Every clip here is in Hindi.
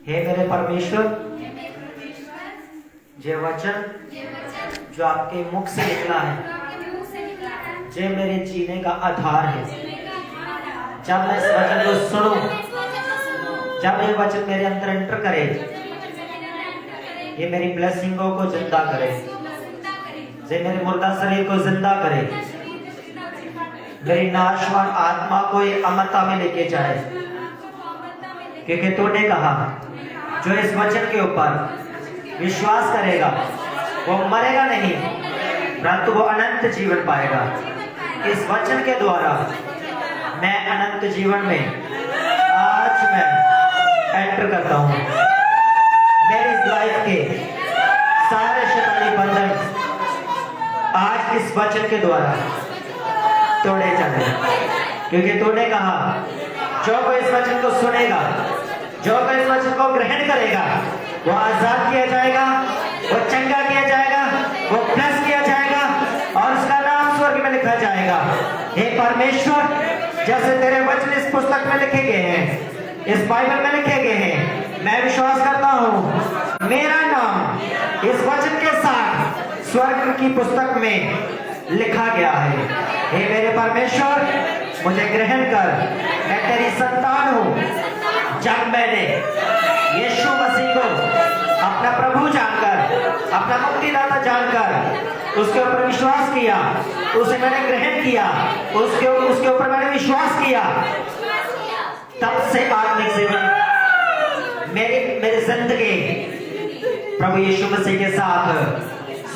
हे मेरे परमेश्वर, जे वचन जो आपके मुख से निकला है, जे मेरे जीने का आधार है। जब मैं इस वचन को सुनूं, जब ये वचन मेरे अंदर एंटर करे, ये मेरी ब्लेसिंगों को जिंदा करे, ये मेरे मुर्दा शरीर को जिंदा करे, मेरी नाशवान आत्मा को ये अमरता में लेके जाए। क्योंकि तूने कहा जो इस वचन के ऊपर विश्वास करेगा वो मरेगा नहीं, परंतु वो अनंत जीवन पाएगा। इस वचन के द्वारा मैं अनंत जीवन में आज मैं एंटर करता हूँ। मेरी लाइफ के सारे शैतानी बंधन आज इस वचन के द्वारा तोड़े जाए। क्योंकि तूने कहा जो कोई इस वचन को सुनेगा, जो कोई इस वचन को ग्रहण करेगा, वो आजाद किया जाएगा, वो चंगा किया जाएगा, वो प्लस किया जाएगा और उसका नाम स्वर्ग में लिखा जाएगा। हे परमेश्वर, जैसे तेरे वचन इस पुस्तक में लिखे गए हैं, इस बाइबल में लिखे गए हैं, मैं विश्वास करता हूँ मेरा नाम इस वचन के साथ स्वर्ग की पुस्तक में लिखा गया है। हे मेरे परमेश्वर, मुझे ग्रहण कर, मैं तेरी संतान हूँ। जब मैंने यीशु मसीह को अपना प्रभु जानकर, अपना मुक्तिदाता जानकर उसके ऊपर विश्वास किया, उसे मैंने ग्रहण किया, उसके ऊपर मैंने विश्वास किया, तब से आत्मिक जीवन मेरी जिंदगी प्रभु यीशु मसीह के साथ,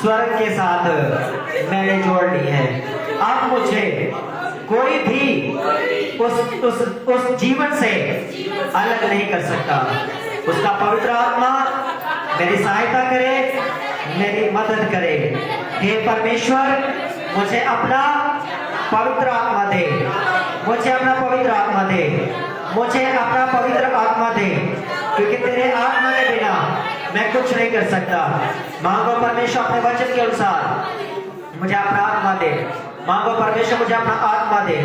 स्वर्ग के साथ मैंने जोड़ ली है। अब मुझे कोई भी उस जीवन से अलग नहीं कर सकता। उसका पवित्र आत्मा मेरी सहायता करे, मेरी मदद करे। हे परमेश्वर, मुझे अपना पवित्र आत्मा दे, मुझे अपना पवित्र आत्मा दे, मुझे अपना पवित्र आत्मा दे, क्योंकि तेरे आत्मा के बिना मैं कुछ नहीं कर सकता। मांगो परमेश्वर अपने वचन के अनुसार मुझे अपना आत्मा दे। मांगो परमेश्वर मुझे अपना आत्मा दे।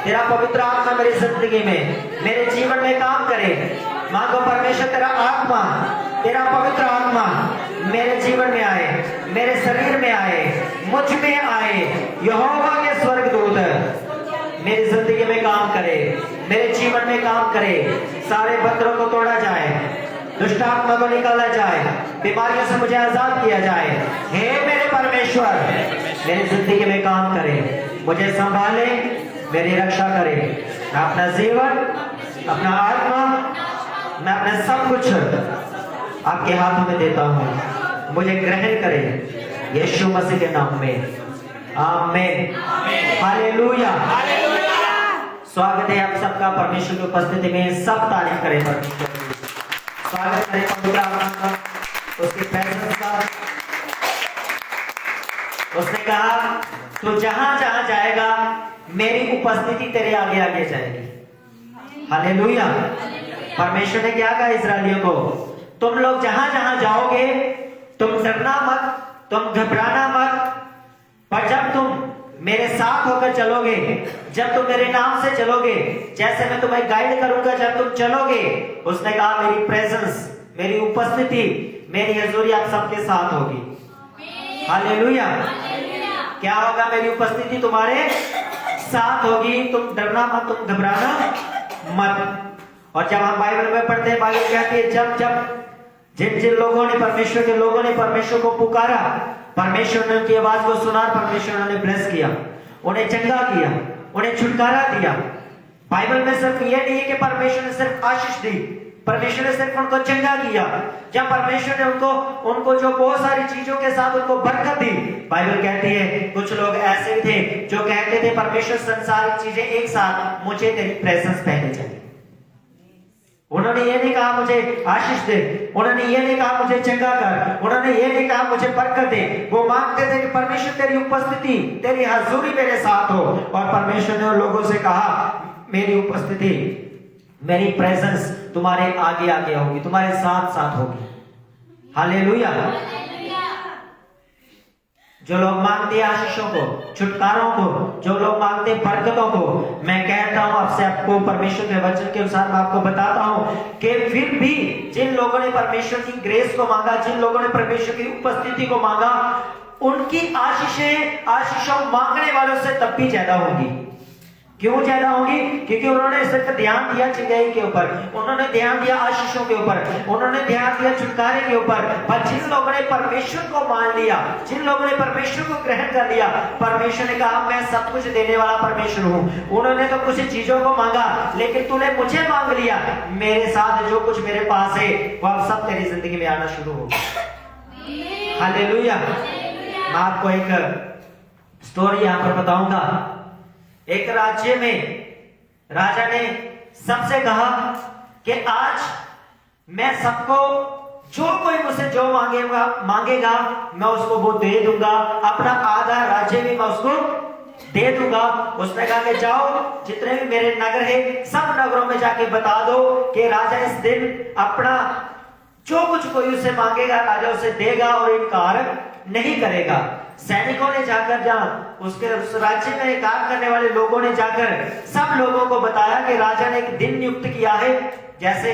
तेरा पवित्र आत्मा मेरी जिंदगी में, मेरे जीवन में काम करे। मांगो परमेश्वर तेरा आत्मा, तेरा पवित्र आत्मा मेरे जीवन में आए, मेरे शरीर में आए, मुझ में आए। यहोवा के स्वर्गदूत मेरी जिंदगी में काम करे, मेरे जीवन में काम करे। सारे बंधनों को तोड़ा जाए, दुष्ट आत्मा को निकाला जाए, बीमारियों से मुझे आजाद किया जाए। हे मेरे परमेश्वर, मेरी जिंदगी में काम करे, मुझे संभाले, मेरी रक्षा करे। मैं अपना जीवन, अपना आत्मा, मैं अपना सब कुछ आपके हाथों में देता हूँ। मुझे ग्रहण करे यीशु मसीह के नाम में, आमीन। हालेलुया। स्वागत है आप सबका परमेश्वर की उपस्थिति में। सब तारीफ करें परमेश्वर की, स्वागत करें पवित्र आत्मा का, उसकी प्रेजेंस का। उसने कहा तू जहां जहां जाएगा मेरी उपस्थिति तेरे आगे आगे जाएगी। हालेलुया। परमेश्वर ने क्या कहा इस्राएलियों को, तुम लोग जहां जहां जाओगे तुम डरना मत, तुम घबराना मत, पर जब तुम मेरे साथ होकर चलोगे, जब तुम मेरे नाम से चलोगे, जैसे मैं तुम्हें गाइड करूंगा, जब तुम चलोगे, उसने कहा मेरी प्रेजेंस, मेरी उपस्थिति, मेरी हजूरी आप सबके साथ होगी। हालेलुया। क्या होगा? मेरी उपस्थिति तुम्हारे साथ होगी। तुम डरना मत, तुम घबराना मत। और जब हम बाइबल में पढ़ते हैं, बाइबल कहती है जब जिन जिन लोगों ने, परमेश्वर के लोगों ने परमेश्वर को पुकारा, परमेश्वर ने उनकी आवाज को सुना, परमेश्वर ने ब्लेस किया, उन्हें चंगा किया, उन्हें छुटकारा दिया। बाइबल में सिर्फ ये नहीं है कि परमेश्वर ने सिर्फ आशीष दी, परमेश्वर ने सिर्फ उनको चंगा किया। जब परमेश्वर ने उनको जो बहुत सारी चीजों के साथ उनको बरकत दी, बाइबल कहती है कुछ लोग ऐसे थे जो कहते थे परमेश्वर संसारिक चीजें एक साथ, मुझे तेरी प्रेजेंस पहले चाहिए। उन्होंने ये नहीं कहा मुझे आशीष दे, उन्होंने ये नहीं कहा मुझे चंगा कर, उन्होंने ये नहीं कहा मुझे बरकत दे। वो मांगते थे कि परमेश्वर तेरी उपस्थिति, तेरी हजूरी मेरे साथ हो। और परमेश्वर ने उन लोगों से कहा मेरी उपस्थिति, मेरी प्रेजेंस तुम्हारे आगे आगे होगी, तुम्हारे साथ साथ होगी। हालेलुया। जो लोग मांगते हैं आशीषों को, छुटकारों को, जो लोग मांगते हैं बरकतों को, मैं कहता हूं आपसे, आपको परमेश्वर के वचन के अनुसार मैं आपको बताता हूं कि फिर भी जिन लोगों ने परमेश्वर की ग्रेस को मांगा, जिन लोगों ने परमेश्वर की उपस्थिति को मांगा, उनकी आशीषों मांगने वालों से तब भी ज्यादा होगी। क्यों ज्यादा होगी? क्योंकि उन्होंने सिर्फ ध्यान दिया चिंगाई के ऊपर, उन्होंने ध्यान दिया आशीषों के ऊपर, उन्होंने ध्यान दिया छुटकारे के ऊपर। पर जिन लोगों ने परमेश्वर को मान लिया, जिन लोगों ने परमेश्वर को ग्रहण कर लिया, परमेश्वर ने कहा मैं सब कुछ देने वाला परमेश्वर हूं। उन्होंने तो कुछ चीजों को मांगा, लेकिन तूने मुझे मांग लिया, मेरे साथ जो कुछ मेरे पास है वो अब सब तेरी जिंदगी में आना शुरू होगा। हालेलुया। मैं आपको एक स्टोरी यहां पर बताऊंगा। एक राज्य में राजा ने सबसे कहा कि आज मैं सबको, जो कोई मुझसे जो मांगेगा मैं उसको वो दे दूंगा, अपना आधा राज्य भी मैं उसको दे दूंगा। उसने कहा कि जाओ जितने भी मेरे नगर है सब नगरों में जाके बता दो कि राजा इस दिन अपना जो कुछ कोई उसे मांगेगा राजा उसे देगा और इनकार नहीं करेगा। सैनिकों ने जाकर, जहां उसके उस राज्य में काम करने वाले लोगों ने जाकर सब लोगों को बताया कि राजा ने एक दिन नियुक्त किया है, जैसे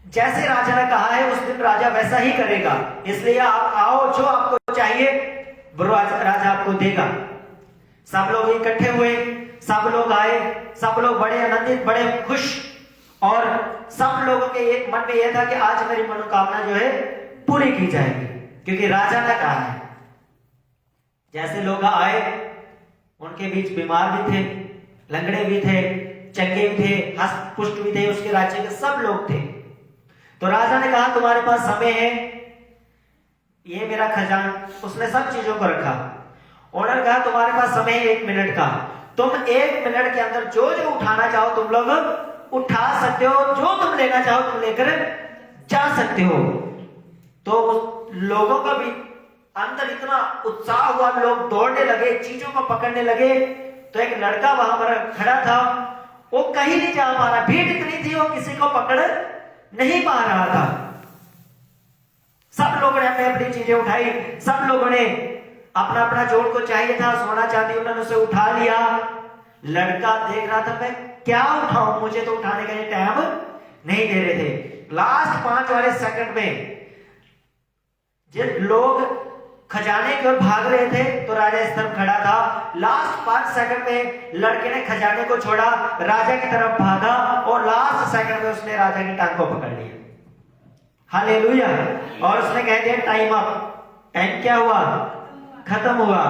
जैसे राजा ने कहा है उस दिन राजा वैसा ही करेगा, इसलिए आप आओ, जो आपको चाहिए वो राजा आपको देगा। सब लोग इकट्ठे हुए, सब लोग आए, सब लोग बड़े आनंदित, बड़े खुश, और सब लोगों के एक मन में यह था कि आज मेरी मनोकामना जो है पूरी की जाएगी, क्योंकि राजा ने कहा है। जैसे लोग आए, उनके बीच बीमार भी थे, लंगड़े भी थे, चंगे भी थे, हस्त पुष्ट भी थे, उसके राज्य के सब लोग थे। तो राजा ने कहा तुम्हारे पास समय है, ये मेरा खजाना, उसने सब चीजों को रखा। उन्होंने कहा तुम्हारे पास समय है 1 मिनट का, तुम 1 मिनट के अंदर जो जो उठाना चाहो तुम लोग उठा सकते हो, जो तुम लेना चाहो तुम लेकर जा सकते हो। तो लोगों का भी अंदर इतना उत्साह हुआ, लोग दौड़ने लगे, चीजों को पकड़ने लगे। तो एक लड़का वहां पर खड़ा था, वो कहीं नहीं जा पा रहा, भीड़ इतनी थी वो किसी को पकड़ नहीं पा रहा था। सब लोगों ने अपनी अपनी चीजें उठाई, सब लोगों ने अपना अपना जो उनको चाहिए था, सोना चांदी, उन्होंने उसे उठा लिया। लड़का देख रहा था मैं क्या उठाऊं, मुझे तो उठाने का टाइम नहीं दे रहे थे। लास्ट 5 वाले सेकंड में जब लोग खजाने की ओर भाग रहे थे तो राजा इस तरफ खड़ा था। लास्ट 5 सेकंड में लड़के ने खजाने को छोड़ा, राजा की तरफ भागा और लास्ट सेकंड में उसने राजा की टांग को पकड़ लिया। हालेलुया। और उसने कह दिया टाइम अप। टाइम क्या हुआ? खत्म हुआ।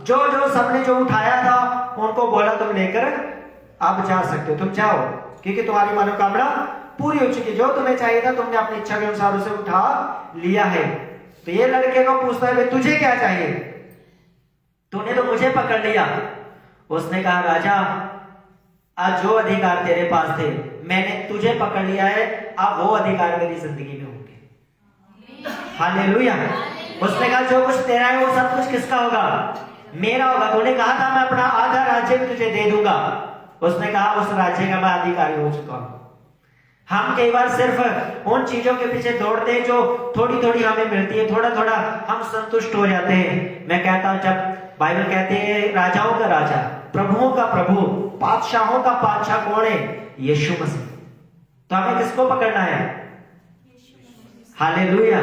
जो जो सबने जो उठाया था उनको बोला तुम लेकर अब जा सकते हो, तुम जाओ, क्योंकि तुम्हारी मनोकामना पूरी हो चुकी। जो तुम्हें चाहिए था तुमने अपनी इच्छा के अनुसार उसे उठा लिया है। तो ये लड़के को पूछता है तुझे क्या चाहिए, तूने तो मुझे पकड़ लिया। उसने कहा राजा आज जो अधिकार तेरे पास थे मैंने तुझे पकड़ लिया है, अब वो अधिकार मेरी जिंदगी में होंगे। हालेलुया। उसने कहा जो कुछ तेरा है वो सब कुछ किसका होगा? मेरा होगा। तूने कहा था मैं अपना आधा राज्य भी तुझे दे दूंगा। उसने कहा उस राज्य का मैं अधिकारी हो चुका हूं। हम कई बार सिर्फ उन चीजों के पीछे दौड़ते हैं जो थोड़ी थोड़ी हमें मिलती है, थोड़ा थोड़ा हम संतुष्ट हो जाते हैं। मैं कहता हूं जब बाइबल कहते हैं राजाओं का राजा, प्रभुओं का प्रभु, बादशाहों का बादशाह कौन है? यीशु मसीह। तो हमें किसको पकड़ना है? हालेलुया।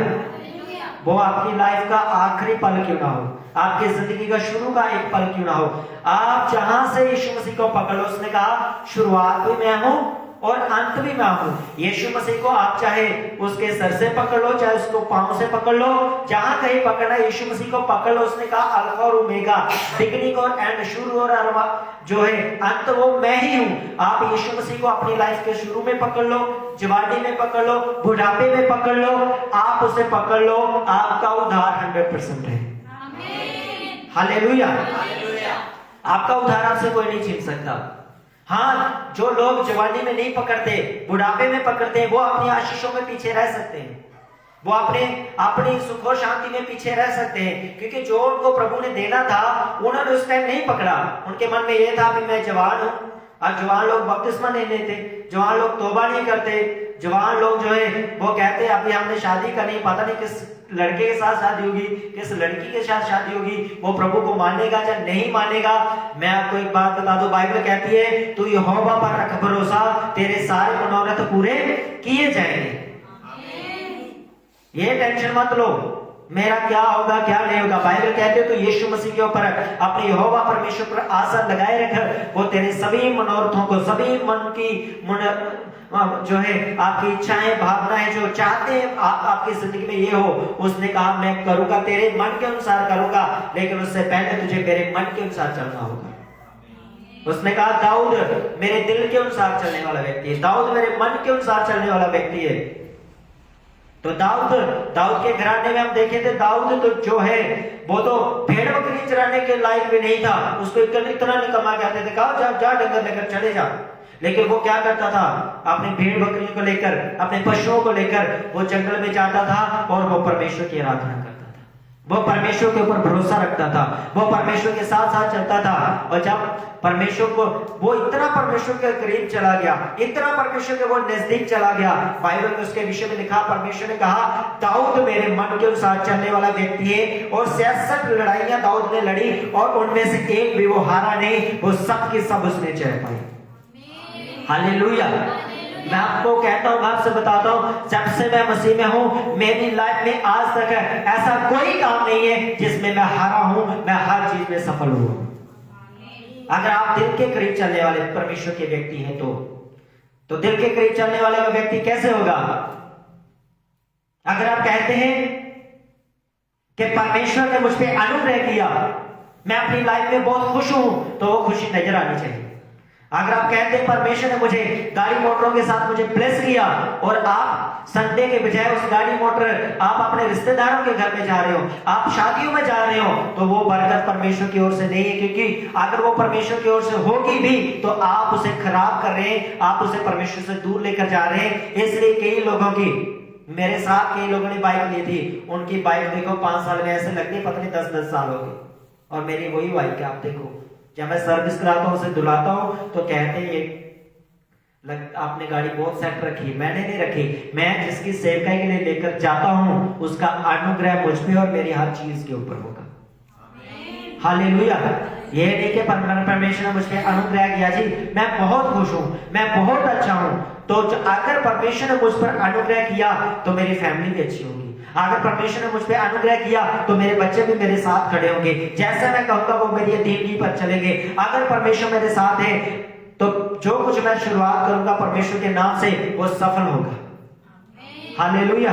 वो आपकी लाइफ का आखिरी पल क्यों ना हो, आपकी जिंदगी का शुरू का एक पल क्यों ना हो, आप जहां से यीशु मसीह को पकड़ लो। उसने कहा शुरुआत भी मैं हूं और अंत भी मैं हूं। यीशु मसीह को आप चाहे उसके सर से पकड़ लो, चाहे उसको पांव से पकड़ लो, जहां कहीं पकड़ना यीशु मसीह को पकड़ लो। उसने कहा अल्फा और ओमेगा, बिगिनिंग और एंड, शुरू और जो है अंत, वो मैं ही हूं। आप यीशु मसीह को अपनी लाइफ के शुरू में पकड़ लो, जवानी में पकड़ लो, बुढ़ापे में पकड़ लो, आप उसे पकड़ लो, आपका उद्धार 100% है। हालेलुया। आपका उद्धार आपसे कोई नहीं छीन सकता। हाँ, जो लोग जवानी में नहीं पकड़ते, बुढ़ापे में पकड़ते हैं, वो अपनी आशीषों में पीछे रह सकते हैं, वो अपनी सुख और शांति में पीछे रह सकते हैं, क्योंकि जो उनको प्रभु ने देना था उन्होंने उस टाइम नहीं पकड़ा। उनके मन में यह था कि मैं जवान हूं। और जवान लोग बपतिस्मा नहीं लेते, जवान लोग तौबा नहीं करते, जवान लोग जो है वो कहते हैं अभी हमने शादी करनी, पता नहीं किस लड़के के साथ शादी होगी, किस लड़की के साथ शादी होगी, वो प्रभु को मानेगा या नहीं मानेगा। मैं आपको एक बात बता दूं, बाइबल कहती है तू यहोवा पर रख भरोसा, तेरे सारे मनोरथ पूरे किए जाएंगे। ये टेंशन मत लो मेरा क्या होगा क्या नहीं होगा। बाइबल कहते तो यीशु मसीह के ऊपर अपने यहोवा परमेश्वर पर आशा लगाए रख, वो तेरे सभी मनोरथों को, सभी मन की जो है आपकी इच्छाएं भावनाएं जो चाहते हैं आपकी जिंदगी में ये हो, उसने कहा मैं करूंगा, तेरे मन के अनुसार करूंगा, लेकिन उससे पहले तुझे मेरे मन के अनुसार चलना होगा। उसने कहा दाऊद मेरे दिल के अनुसार चलने वाला व्यक्ति है, दाऊद मेरे मन के अनुसार चलने वाला व्यक्ति है। तो दाऊद के घराने में हम देखे थे, दाऊद तो जो है वो तो भेड़ बकरी चराने के लायक भी नहीं था, उसको इतना निकम्मा कहते थे, कहा जा जा डंगर लेकर चले जा। लेकिन वो क्या करता था, अपने भेड़ बकरियों को लेकर, अपने पशुओं को लेकर वो जंगल में जाता था और वो परमेश्वर की आराधना करता था, वो परमेश्वर के ऊपर भरोसा रखता था, वो परमेश्वर के साथ साथ चलता था। और जब परमेश्वर को वो इतना परमेश्वर के करीब चला गया, इतना परमेश्वर के वो नजदीक चला गया, बाइबल में उसके विषय में लिखा, परमेश्वर ने कहा दाऊद मेरे मन के अनुसार चलने वाला व्यक्ति है। और 66 लड़ाइयां दाऊद ने लड़ी और उनमें से एक भी वो हारा नहीं, वो सब की सब उसने जय पाई। हालेलुया। मैं आपको कहता हूं, आपसे बताता हूं, जब से मैं मसीह में हूं, मेरी लाइफ में आज तक ऐसा कोई काम नहीं है जिसमें मैं हारा हूं, मैं हर चीज में सफल हुआ। अगर आप दिल के करीब चलने वाले परमेश्वर के व्यक्ति हैं तो दिल के करीब चलने वाले का व्यक्ति कैसे होगा? अगर आप कहते हैं कि परमेश्वर ने मुझ पर अनुग्रह किया, मैं अपनी लाइफ में बहुत खुश हूं, तो वो खुशी नजर आनी चाहिए। अगर आप कहते हैं परमेश्वर ने मुझे गाड़ी मोटरों के साथ मुझे ब्लेस किया, और आप संडे के बजाय उस गाड़ी मोटर आप अपने रिश्तेदारों के घर में जा रहे हो, आप शादियों में जा रहे हो, तो वो बरकत परमेश्वर की ओर से नहीं है। क्योंकि अगर वो परमेश्वर की ओर से होगी भी तो आप उसे खराब कर रहे हैं, आप उसे परमेश्वर से दूर लेकर जा रहे हैं। इसलिए कई लोगों की, मेरे साथ कई लोगों ने बाइक ली थी, उनकी बाइक देखो 5 साल में ऐसे लगती, पता नहीं 10-10 साल हो गए, और मेरी वही बाइक है। आप देखो, जब मैं सर्विस कराता हूं, उसे धुलाता हूं, तो कहते हैं ये आपने गाड़ी बहुत सेट रखी। मैंने नहीं रखी, मैं जिसकी सेवकाई के लिए लेकर जाता हूं उसका अनुग्रह मुझ पे और मेरी हर चीज के ऊपर होगा। हालेलुया। ये नहीं कि परमेश्वर ने मुझ पे अनुग्रह किया जी मैं बहुत खुश हूं, मैं बहुत अच्छा हूं। तो अगर परमेश्वर ने मुझ पर अनुग्रह किया तो मेरी फैमिली भी अच्छी होगी। अगर परमेश्वर ने मुझ पे अनुग्रह किया तो मेरे बच्चे भी मेरे साथ खड़े होंगे, जैसा मैं कहूंगा वो मेरी दीन पर चलेंगे। अगर परमेश्वर मेरे साथ है तो जो कुछ मैं शुरुआत करूंगा परमेश्वर के नाम से वो सफल होगा। हालेलुया।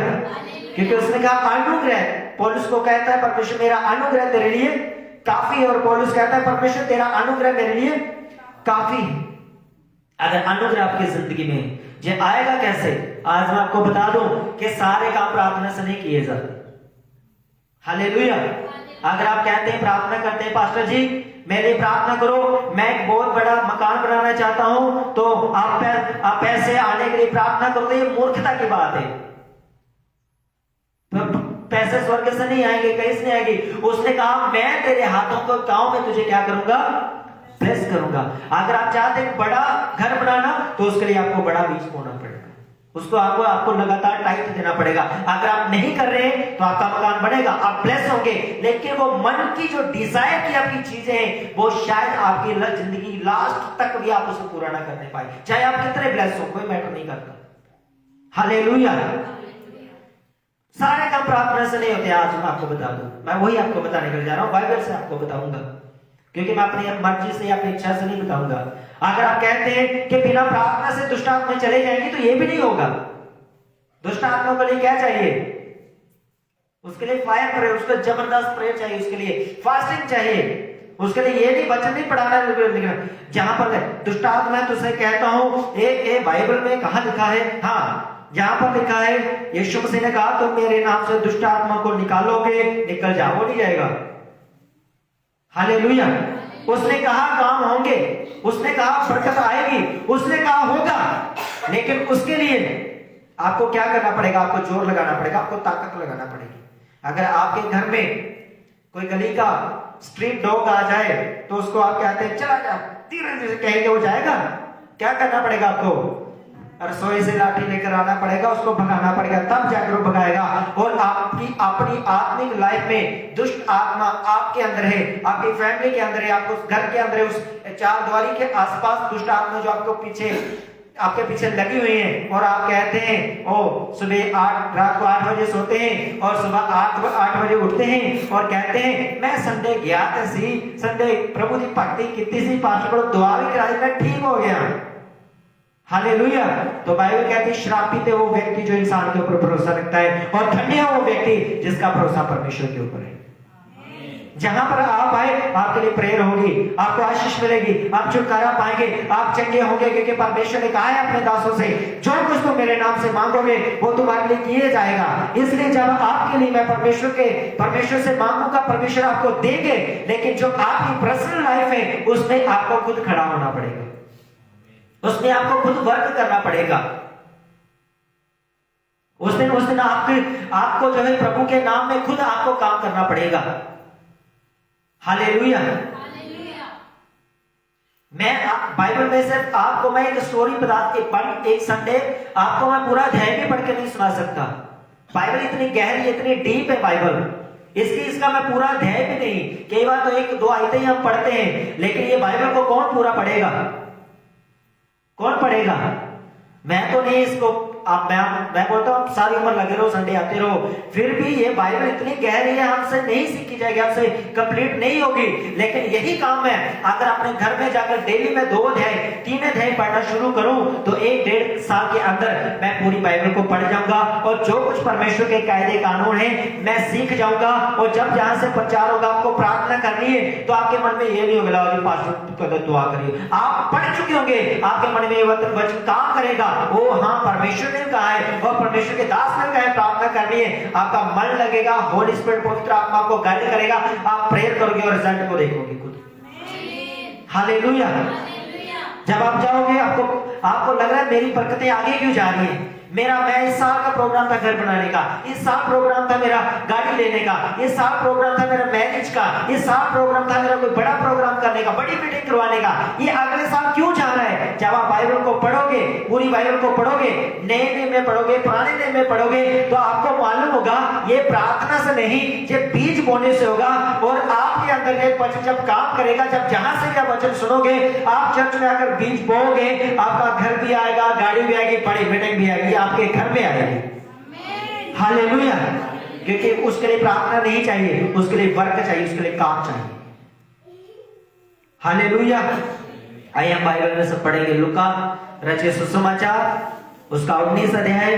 क्योंकि उसने कहा अनुग्रह, पौलुस को कहता है परमेश्वर मेरा अनुग्रह तेरे लिए काफी है, और पौलुस कहता है परमेश्वर तेरा अनुग्रह मेरे लिए काफी है। अगर अनुग्रह आपकी जिंदगी में ये आएगा कैसे? आज मैं आपको बता दूं कि सारे काम प्रार्थना से नहीं किए जाते। हालेलुया। अगर आप कहते हैं प्रार्थना करते हैं पास्टर जी मेरे लिए प्रार्थना करो, मैं एक बहुत बड़ा मकान बनाना चाहता हूं, तो आप पैसे आने के लिए प्रार्थना करो, तो ये मूर्खता की बात है। पैसे स्वर्ग से नहीं आएंगे, कहीं से नहीं आएंगे। उसने कहा मैं तेरे हाथों को गांव में तुझे क्या करूंगा? ब्लेस करूंगा। अगर आप चाहते हैं बड़ा घर बनाना तो उसके लिए आपको बड़ा बीज बोना पड़ेगा, उसको आपको लगातार टाइट देना पड़ेगा। अगर आप नहीं कर रहे तो आपका मकान बनेगा, आप ब्लेस होंगे, लेकिन वो मन की जो डिजायर की आपकी चीजें हैं वो शायद आपकी जिंदगी लास्ट तक भी आप उसे पूरा ना करने पाए, चाहे आप कितने ब्लेस हो, कोई मैटर नहीं करता। हालेलुया। सारे काम प्रार्थना से नहीं होते। आज मैं आपको बता दूं, मैं वही आपको बताने के लिए जा रहा हूं, बाइबल से आपको बताऊंगा, क्योंकि मैं अपनी मर्जी से या अपनी इच्छा से नहीं बताऊंगा। अगर आप कहते हैं कि बिना प्रार्थना से दुष्ट आत्मा चले जाएंगी तो ये भी नहीं होगा। दुष्ट आत्मा के लिए क्या चाहिए? उसके लिए फायर प्रेयर, उसको जबरदस्त प्रेयर चाहिए, उसके लिए फास्टिंग चाहिए, उसके लिए ये नहीं वचन नहीं पढ़ाना लिखना। जहां पर दुष्ट आत्मा है तो उसे कहता हूं ए बाइबल में कहां लिखा है? हाँ, जहां पर लिखा है यीशु मसीह ने कहा तुम मेरे नाम से दुष्ट आत्मा को निकालोगे, निकल जाओ, नहीं जाएगा। हालेलुया। उसने कहा काम होंगे, उसने कहा बरकत आएगी, उसने कहा होगा, लेकिन उसके लिए आपको क्या करना पड़ेगा? आपको जोर लगाना पड़ेगा, आपको ताकत लगाना पड़ेगी। अगर आपके घर में कोई गली का स्ट्रीट डॉग आ जाए तो उसको आप कहते हैं चला जा, धीरे धीरे कहेंगे वो जाएगा? क्या करना पड़ेगा आपको? रसोई से लाठी लेकर आना पड़ेगा, उसको भगाना पड़ेगा, तब जाकर वो भगाएगा। और आपकी अपनी आत्मिक लाइफ में दुष्ट आत्मा आपके अंदर है, आपकी फैमिली के अंदर है, आपको घर के अंदर है, उस चार द्वारी के आसपास दुष्ट आत्मा जो आपके पीछे लगी हुई है। और आप कहते हैं ओ सुबह रात को 8 बजे सोते हैं और सुबह 8 बजे उठते हैं और कहते हैं मैं संडे गया था सी, संडे प्रभु की भक्ति की सी, पास्टर को दुआ भी कराई, मैं ठीक हो गया। हालेलुया। तो बाइबल कहती है श्रापित है वो व्यक्ति जो इंसान के ऊपर भरोसा रखता है, और धन्य है वो व्यक्ति जिसका भरोसा परमेश्वर के ऊपर है। जहां पर आप आए आपके लिए प्रेयर होगी, आपको आशीष मिलेगी, आप छुटकारा पाएंगे, आप चंगे होंगे, क्योंकि परमेश्वर ने कहा है अपने दासों से जो कुछ तुम मेरे नाम से मांगोगे वो तुम्हारे लिए किए जाएगा। इसलिए जब आपके लिए मैं परमेश्वर से मांगूंगा, परमेश्वर आपको देंगे, लेकिन जो आपकी पर्सनल लाइफ है उसमें आपको खुद खड़ा होना पड़ेगा, उसमें आपको खुद वर्क करना पड़ेगा। उस दिन आपको जो है प्रभु के नाम में खुद आपको काम करना पड़ेगा। हालेलुया। मैं बाइबल में से आपको मैं एक स्टोरी बता एक संडे आपको मैं पूरा अध्याय भी पढ़ के नहीं सुना सकता। बाइबल इतनी गहरी, इतनी डीप है बाइबल, इसका मैं पूरा अध्याय भी नहीं, कई बार तो 1-2 आयतें ही हम पढ़ते हैं, लेकिन ये बाइबल को कौन पूरा पढ़ेगा, कौन पढ़ेगा? मैं तो नहीं इसको, मैं बोलता हूँ सारी उम्र लगे रहो, संडे आते रहो, फिर भी ये बाइबल इतनी गहरी है, हमसे नहीं सीखी जाएगी, हमसे कंप्लीट नहीं होगी। लेकिन यही काम है, अगर अपने घर में जाकर डेली में 2 अध्याय 3 अध्याय पढ़ना शुरू करूं तो 1-1.5 साल के अंदर मैं पूरी बाइबल को पढ़ जाऊंगा, और जो कुछ परमेश्वर के कायदे कानून है मैं सीख जाऊंगा। और जब जहां से प्रचार होगा, आपको प्रार्थना करनी है, तो आपके मन में ये नहीं होगा पास्टर दुआ करिए, आप पढ़ चुके होंगे, आपके मन में वचन काम करेगा, ओ हाँ परमेश्वर ने कहा है और परमेश्वर के दास ने कहा है प्रार्थना करनी है, आपका मन लगेगा, होली स्पिरिट पवित्र आत्मा आपको गाइड करेगा, आप प्रेयर करोगे और रिजल्ट को देखोगे खुद। हालेलुया। जब आप जाओगे आपको लग रहा है मेरी बरकतें आगे क्यों जा रही है, मैं इस साल का प्रोग्राम था घर बनाने का, इस साल प्रोग्राम था मेरा गाड़ी लेने का, इस साल प्रोग्राम था मेरा मैरिज का, इस साल प्रोग्राम था मेरा कोई बड़ा प्रोग्राम करने का, बड़ी मीटिंग करवाने का, ये अगले साल क्यों जा रहा है? जब आप बाइबल को पढ़ोगे, पूरी बाइबल को पढ़ोगे, नए नियम में पढ़ोगे, पुराने नियम में पढ़ोगे, तो आपको मालूम होगा ये प्रार्थना से नहीं, ये बीज बोने से होगा। और आपके अंदर ये वचन जब काम करेगा, जब जहां से क्या वचन सुनोगे, आप चर्च में आकर बीज बोओगे, आपका घर भी आएगा, गाड़ी भी आएगी, बड़ी मीटिंग भी आएगी, आपके घर में आएगी। हालेलुया। क्योंकि उसके लिए प्रार्थना नहीं चाहिए, उसके लिए वर्क चाहिए, उसके लिए काम चाहिए। हालेलुया। आइए हम बाइबल में सब पढ़ेंगे लूका रचित सुसमाचार उसका 19 अध्याय,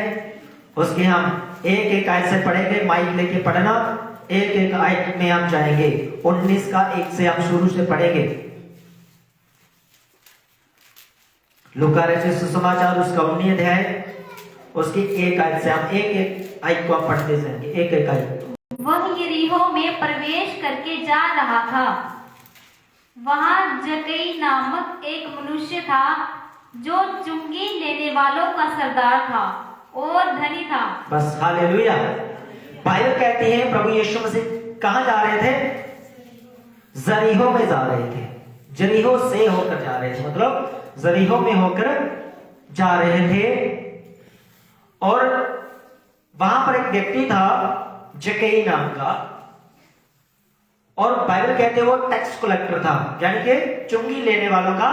उसके हम एक आयत से पढ़ेंगे, माइक लेके पढ़ना, एक आयत में हम जाएंगे, 19 का 1 से हम शुरू से पढ़ेंगे। लूका रचित सुसमाचार उसका 19 अध्याय उसकी 1 आयत से हम एक आयत को हम पढ़ते जाएंगे, एक आयत। वह यरीहो में प्रवेश करके जा रहा था, वहां जक्कई नामक एक मनुष्य था जो चुंगी लेने वालों का सरदार था और धनी था। बस हालेलुया। बाइबल कहती है प्रभु यीशु मसीह कहां जा रहे थे? जरीहो में जा रहे थे, जरीहो से होकर जा रहे थे, मतलब जरीहो में होकर जा रहे थे। और वहां पर एक व्यक्ति था जक्कई नाम का, और बाइबल कहते हैं वो टैक्स कलेक्टर था, यानी कि चुंगी लेने वालों का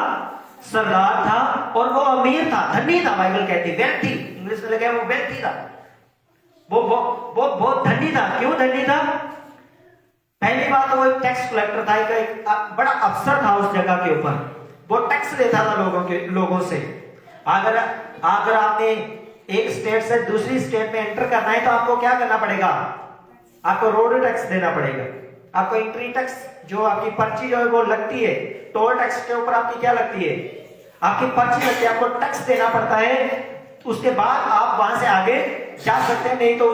सरदार था, और वो अमीर था, धनी था। बाइबल कहती है वेल्थी, इंग्लिश में लगा वो वेल्थी था, वो बहुत धनी था। क्यों धनी था? पहली बात तो वो एक टैक्स कलेक्टर था, एक बड़ा अफसर था उस जगह के ऊपर, वो टैक्स लेता था लोगों से। अगर आपने एक स्टेट से दूसरी स्टेट में एंटर करना है तो आपको क्या करना पड़ेगा? आपको रोड टैक्स देना पड़ेगा, आपको एंट्री टैक्स जो आपकी पर्ची जो है वो लगती है, टोल टैक्स के ऊपर आपकी क्या लगती है? आपकी पर्ची लगती है, आपको टैक्स देना पड़ता है। उसके बाद आप वहां से आगे जा सकते हैं, नहीं तो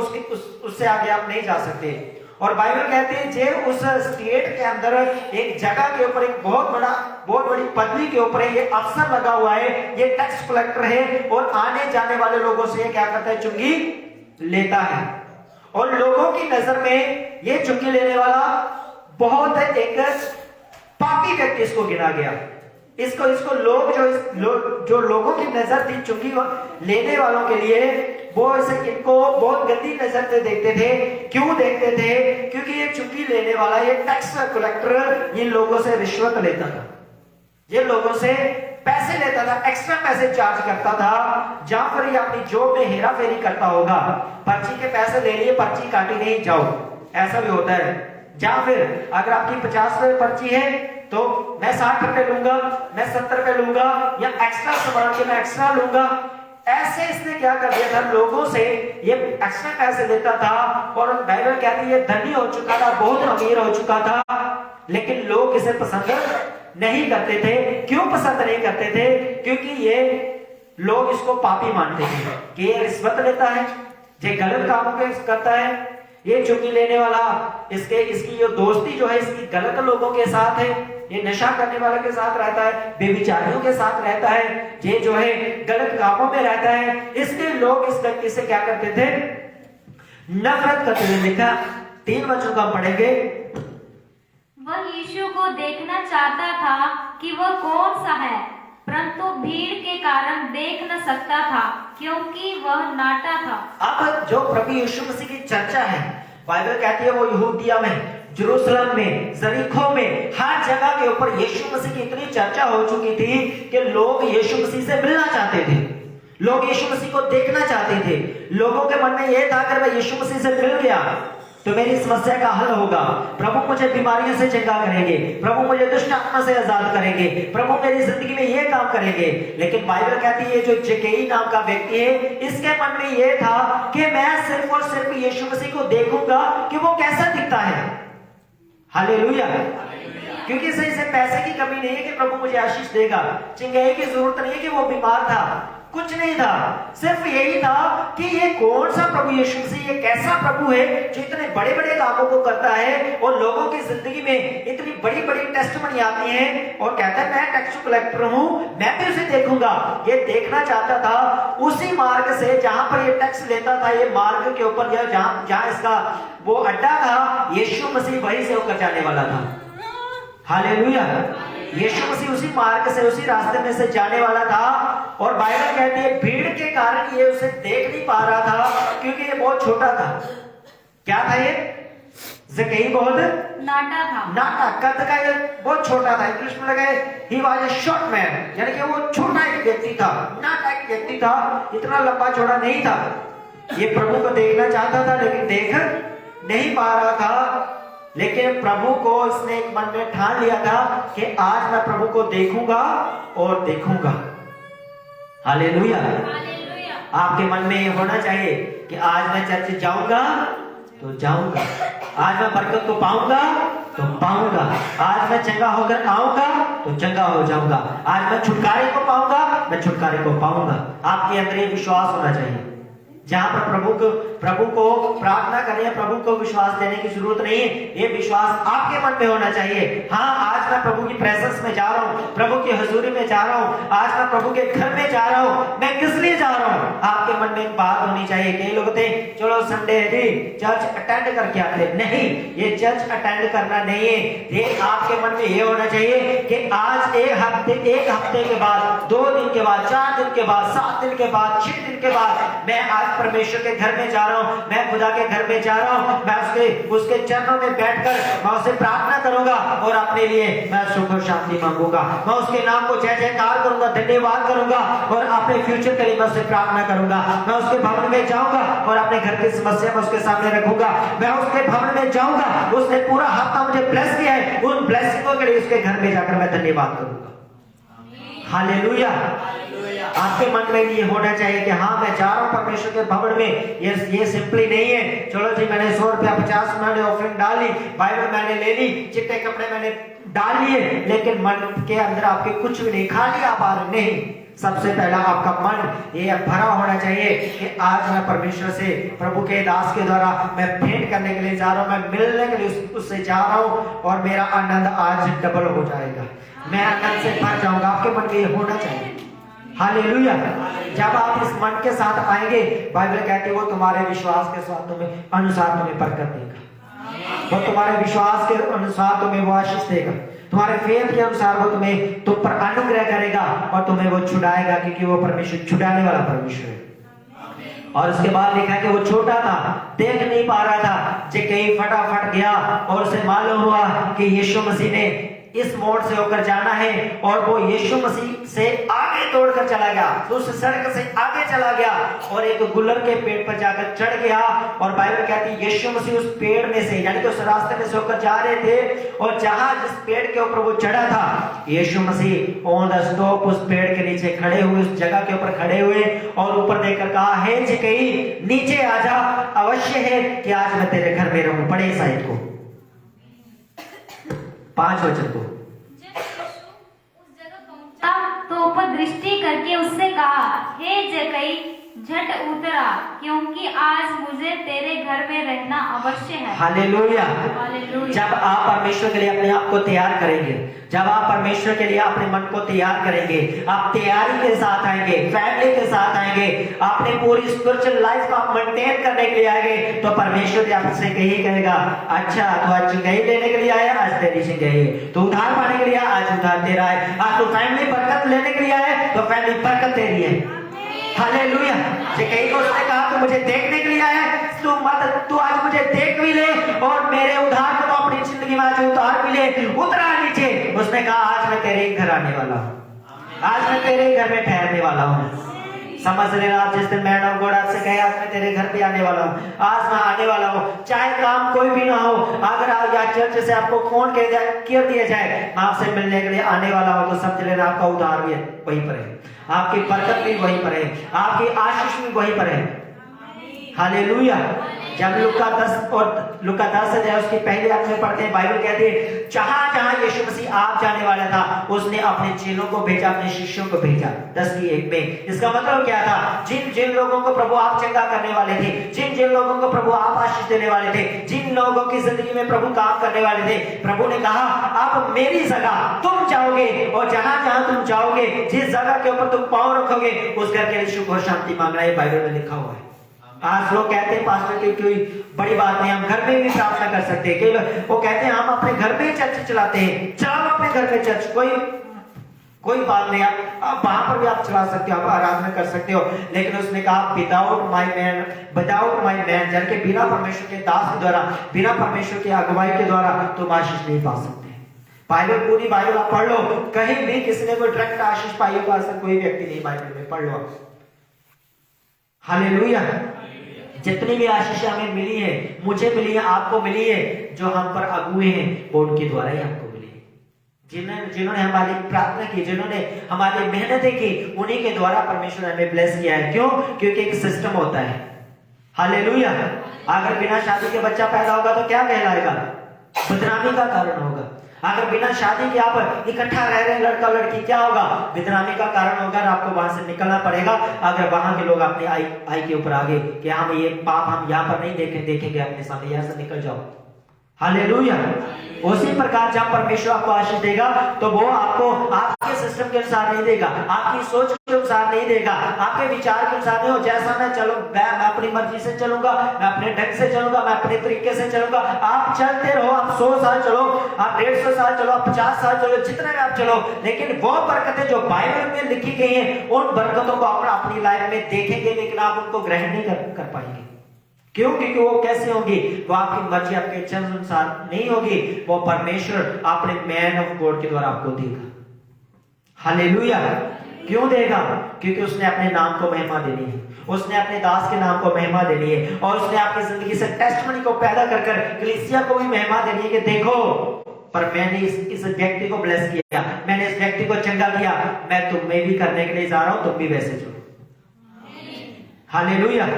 उससे आगे आप नहीं जा सकते। और बाइबल कहते हैं जे उस स्टेट के अंदर एक जगह के ऊपर एक बहुत बड़ी पदवी के ऊपर ये अफसर लगा हुआ है, ये टैक्स कलेक्टर है, और आने जाने वाले लोगों से क्या करता है? चुंगी लेता है। और लोगों की नजर में ये चुंगी लेने वाला बहुत एक पापी व्यक्ति इसको गिना गया। इसको इसको लोग जो लोगों की नजर थी चुंगी लेने वालों के लिए, वो इनको बहुत गंदी नजर से देखते थे। क्यों देखते थे? क्योंकि ये चुंगी लेने वाला, ये टैक्स कलेक्टर इन लोगों से रिश्वत लेता था, ये लोगों से पैसे लेता था, एक्स्ट्रा पैसे चार्ज करता था। जहां पर ये अपनी जॉब में हेरा फेरी करता होगा, पर्ची के पैसे ले लिए, पर्ची काटी नहीं, जाओ, ऐसा भी होता है। या फिर अगर आपकी 50 रुपए पर्ची है तो मैं 60 रुपए लूंगा, मैं 70 रुपए लूंगा, या एक्स्ट्रा सामान के मैं एक्स्ट्रा लूंगा। ऐसे इसने क्या कर दिया था, लोगों से ये एक्स्ट्रा पैसे लेता था। और बाइबल कहती है धनी हो चुका था, बहुत अमीर हो चुका था, लेकिन लोग इसे पसंद नहीं करते थे। क्यों पसंद नहीं करते थे? क्योंकि ये लोग इसको पापी मानते थे कि ये रिश्वत लेता है, ये गलत कामों के करता है, ये चुंगी लेने वाला, इसकी जो दोस्ती जो है इसकी गलत लोगों के साथ है, ये नशा करने वाले के साथ रहता है, बेविचारियों के साथ रहता है, ये जो है गलत कामों में रहता है। इसलिए लोग इस व्यक्ति से क्या करते थे? नफरत करते थे। लिखा 3 वचनों का पढ़ेंगे। वह यीशु को देखना चाहता था कि वह कौन सा है, परंतु भीड़ के कारण देख न सकता था, क्योंकि वह नाटा था। अब जो प्रभु यीशु मसीह की चर्चा है, बाइबल कहती है वो यहूदिया में, जेरूशलम में, यरीहो में, हर जगह के ऊपर यीशु मसीह की इतनी चर्चा हो चुकी थी कि लोग यीशु मसीह से मिलना चाहते थे, लोग यीशु मसीह को देखना चाहते थे। लोगों के मन में यह था कि मैं यीशु मसीह से मिल गया तो मेरी समस्या का हल होगा, प्रभु मुझे बीमारियों से चंगा करेंगे, प्रभु मुझे दुष्ट आत्मा से आजाद करेंगे, प्रभु मेरी जिंदगी में ये काम करेंगे। लेकिन बाइबल कहती है जो जक्कई नाम का व्यक्ति है, इसके मन में ये था कि मैं सिर्फ और सिर्फ यीशु मसीह को देखूंगा कि वो कैसा दिखता है। हालेलुया। क्योंकि इसे पैसे की कमी नहीं है कि प्रभु मुझे आशीष देगा, चंगाई की जरूरत नहीं है कि वो बीमार था, कुछ नहीं था, सिर्फ यही था कि ये कौन सा प्रभु यीशु मसीह, ये कैसा प्रभु है जो इतने बड़े बड़े कामों को करता है और लोगों की जिंदगी में इतनी बड़ी बड़ी टेस्टमनी आती है और कहता है मैं टैक्स कलेक्टर हूं, मैं भी उसे देखूंगा। ये देखना चाहता था उसी मार्ग से जहां पर ये टैक्स लेता था, ये मार्ग के ऊपर जहां इसका वो अड्डा था, यीशु मसीह वहीं से होकर जाने वाला था। हालेलुया। यीशु मसीह उसी मार्ग से, उसी रास्ते में से जाने वाला था। और बाइबल कहती है भीड़ के कारण ये उसे देख नहीं पा रहा था, क्योंकि ये बहुत छोटा था। क्या था ये? जक्कई बहुत नाटा था, नाटा कद का, ये बहुत छोटा था। इंग्लिश में लगे he was a short man, यानी कि वो छोटा एक व्यक्ति था, नाटा एक व्यक्ति था, इतना लंबा चौड़ा नहीं था। ये प्रभु को देखना चाहता था लेकिन देख नहीं पा रहा था। लेकिन प्रभु को इसने एक मन में ठान लिया था कि आज मैं प्रभु को देखूंगा और देखूंगा। हालेलुया। आपके मन में ये होना चाहिए कि आज मैं चर्च जाऊंगा तो जाऊंगा, आज मैं बरकत को पाऊंगा तो पाऊंगा, आज मैं चंगा होकर आऊंगा तो चंगा हो जाऊंगा, आज मैं छुटकारे को पाऊंगा, मैं छुटकारे को पाऊंगा। आपके अंदर ये विश्वास होना चाहिए। जहां पर प्रभु को प्रार्थना करें, प्रभु को विश्वास देने की जरूरत नहीं है, ये विश्वास आपके मन में होना चाहिए। हाँ, आज मैं प्रभु की प्रेजेंस में जा रहा हूँ, प्रभु की हजूरी में जा रहा हूँ, आज मैं प्रभु के घर में जा रहा हूँ, मैं किस लिए जा रहा हूँ? आपके मन में एक बात होनी चाहिए। कई लोग थे चलो संडे है जी चर्च अटेंड करके आते, नहीं, ये चर्च अटेंड करना नहीं है। ये आपके मन में ये होना चाहिए कि आज एक हफ्ते के बाद, 2 दिन के बाद, 4 दिन के बाद, 7 दिन के बाद, 6 दिन के बाद मैं आज परमेश्वर के घर में जा रहा हूं, मैं खुदा के घर में जा रहा हूं, मैं उसके चरणों में बैठकर मैं उससे प्रार्थना करूंगा और अपने लिए मैं सुख और शांति मांगूंगा, मैं उसके नाम को जय जयकार करूंगा, धन्यवाद करूंगा और अपने फ्यूचर के लिए मैं उससे प्रार्थना करूंगा। मैं उसके भवन में जाऊंगा और अपने घर की समस्या में उसके सामने रखूंगा। मैं उसके भवन में जाऊंगा, उसने पूरा हफ्ता मुझे ब्लेस किया है, उन ब्लेसिंगों के लिए उसके घर में जाकर मैं धन्यवाद करूंगा। हालेलुया। आपके मन में ये होना चाहिए कि हाँ मैं जा रहा हूँ परमेश्वर के भवन में। ये सिंपली नहीं है चलो जी मैंने 100 रुपया 50 मैंने ऑफरिंग डाली, बाइबल मैंने ले ली, चिट्टे कपड़े मैंने डाल लिए, लेकिन मन के अंदर आपके कुछ भी नहीं, खाली आप आ रहे नहीं। सबसे पहला आपका मन ये भरा होना चाहिए कि आज मैं परमेश्वर से, प्रभु के दास के द्वारा मैं भेंट करने के लिए जा रहा हूँ, मैं मिलने के लिए उससे जा रहा हूँ और मेरा आनंद आज डबल हो जाएगा, मैं आनंद से भर जाऊंगा। आपके मन में ये होना चाहिए। हालेलुया। जब आप इस मन के साथ आएंगे, बाइबल कहती है वो तुम्हारे विश्वास के साथ अनुसार तुम्हें बरकत देगा, वो तुम्हारे विश्वास के अनुसार तुम्हें वो आशीष देगा। तुम्हारे फेथ के अनुसार वो तुम्हें तुम पर अनुग्रह करेगा और तुम्हें वो छुड़ाएगा, क्योंकि वो परमेश्वर छुड़ाने वाला परमेश्वर है। और उसके बाद लिखा कि वो छोटा था, देख नहीं पा रहा था, जे कहीं फटाफट गया और उसे मालूम हुआ कि यीशु मसीह ने इस मोड़ से होकर जाना है, और वो यीशु मसीह से आगे दौड़कर चला गया, तो उस सड़क से आगे चला गया और एक गुलर के पेड़ पर जाकर चढ़ गया। और बाइबल कहती है यीशु मसीह उस पेड़ में से, यानी कि उस रास्ते में से होकर जा रहे थे, और जहां जिस पेड़ के ऊपर वो चढ़ा था, यीशु मसीह ऑन द स्टॉप उस पेड़ के नीचे खड़े हुए, उस जगह के ऊपर खड़े हुए और ऊपर देखकर कहा, हे जिकई नीचे आ जा, अवश्य है कि आज मैं तेरे घर में रहूं। पढ़े साइड को 5 वचन को। तो ऊपर दृष्टि करके उससे कहा, हे जकई झट उतरा, क्योंकि आज मुझे तेरे घर में रहना अवश्य है। हालेलुया। हालेलुया। जब आप परमेश्वर के लिए अपने आप को तैयार करेंगे, जब आप परमेश्वर के लिए अपने मन को तैयार करेंगे, आप तैयारी के साथ आएंगे, फैमिली के साथ आएंगे, अपने पूरी स्पिरिचुअल लाइफ को आप मेंटेन करने के लिए आएंगे, तो परमेश्वर आपसे यही कहेगा, अच्छा तो आज चिंगाई लेने के लिए आया, आज तेरी चिंगाई है। तो उधार पाने के लिए आज उधार तेरा है। आज तो फैमिली बरकत लेने के लिए आए, तो फैमिली बरकत तेरी है। हालेलुया। कहीं को उसने कहा, तो मुझे देखने के लिए आया, तू आज मुझे देख भी ले और मेरे उधार को तो अपनी जिंदगी में आज उतार भी ले, उतरा नीचे। उसने कहा, आज मैं तेरे घर आने वाला हूँ, आज मैं तेरे घर में ठहरने वाला हूँ। समझ लेना, आप जिस दिन मैडम गॉड आपसे कहे, आज मैं तेरे घर पे आने वाला हूँ, आज मैं आने वाला हूँ, चाहे काम कोई भी ना हो, अगर आप या चर्च से आपको फोन कर दिया जाए, आपसे मिलने के लिए आने वाला हो, तो समझ लेना आपका उधार भी वहीं पर है, आपकी बरकत भी वहीं पर है, आपकी आशीष भी वहीं पर है। हालेलुया। जब लुका 10 है उसकी पहली आयत में पढ़ते हैं, बाइबल कहती है जहां जहां यीशु मसीह आप जाने वाला था, उसने अपने चेलों को भेजा, अपने शिष्यों को भेजा। 10:1 में इसका मतलब क्या था, जिन जिन लोगों को प्रभु आप चंगा करने वाले थे, जिन जिन लोगों को प्रभु आप आशीष देने वाले थे, जिन लोगों की जिंदगी में प्रभु काम करने वाले थे, प्रभु ने कहा अब मेरी जगह तुम जाओगे, और जहां जहां तुम जाओगे, जिस जगह के ऊपर तुम पांव रखोगे, उस घर के लिए सुख और शांति मांगना है, बाइबल में लिखा हुआ है। आज लोग कहते हैं पास्टर की कोई बड़ी बात नहीं, हम घर में भी प्रार्थना कर सकते हैं। कई लोग वो कहते हैं हम अपने घर में ही चर्च चलाते हैं, चलाओ अपने घर में चर्च, कोई बात नहीं, आप वहां पर भी आप चला सकते हो, आप आराधना कर सकते हो। लेकिन उसने कहा विदाउट माय मैन, जन के बिना परमेश्वर के दास के द्वारा, बिना परमेश्वर की अगुवाई के द्वारा तुम आशीष नहीं पा सकते। बाइबल, पूरी बाइबल आप पढ़ लो, कहीं भी किसी ने कोई डायरेक्ट आशीष पाई हो, ऐसा कोई व्यक्ति नहीं बाइबल में, पढ़ लो। हालेलुया। जितनी भी आशीष हमें मिली है, मुझे मिली है, आपको मिली है, जो हम पर अगुए हैं, वो उनके द्वारा ही हमको मिली है। जिन्होंने हमारी प्रार्थना की, जिन्होंने हमारी मेहनतें की, उन्हीं के द्वारा परमेश्वर हमें ब्लेस किया है। क्यों? क्योंकि एक सिस्टम होता है। हालेलुया। अगर बिना शादी के बच्चा पैदा होगा तो क्या कहलाएगा? बदनामी का कारण होगा। अगर बिना शादी के आप इकट्ठा रह रहे लड़का लड़की, क्या होगा? बदनामी का कारण होगा, आपको वहां से निकलना पड़ेगा। अगर वहां के लोग अपनी आई के ऊपर आगे कि हम ये पाप हम यहाँ पर नहीं देखेंगे अपने सामने, यहाँ से निकल जाओ। हालेलुया। उसी प्रकार जब परमेश्वर आपको आशीष देगा, तो वो आपको आपके सिस्टम के अनुसार नहीं देगा, आपकी सोच के अनुसार नहीं देगा, आपके विचार के अनुसार नहीं हो। जैसा मैं चलूं, मैं अपनी मर्जी से चलूंगा, मैं अपने ढंग से चलूंगा, मैं अपने तरीके से चलूंगा। आप चलते रहो, आप 100 साल चलो, आप 150 साल चलो, आप 50 साल चलो, जितने में आप चलो, लेकिन वो बरकतें जो बाइबल में लिखी गई हैं, उन बरकतों को आप अपनी लाइफ में देखेंगे, लेकिन आप उनको ग्रहण नहीं कर पाएंगे। क्यों? क्योंकि वो कैसे होगी? वो आपकी मर्जी, आपके इच्छा अनुसार नहीं होगी, वो परमेश्वर अपने मैन ऑफ गॉड के द्वारा आपको देगा। हालेलुया। क्यों देगा? क्योंकि उसने अपने नाम को महिमा देनी है, उसने अपने दास के नाम को महिमा देनी है, और उसने आपकी जिंदगी से टेस्टमनी को पैदा कर कलीसिया को भी महिमा देनी है कि देखो, पर मैंने इस व्यक्ति को ब्लेस किया, मैंने इस व्यक्ति को चंगा किया, मैं तुम्हें भी करने के लिए जा रहा हूं, तुम भी वैसे चलो। हालेलुया।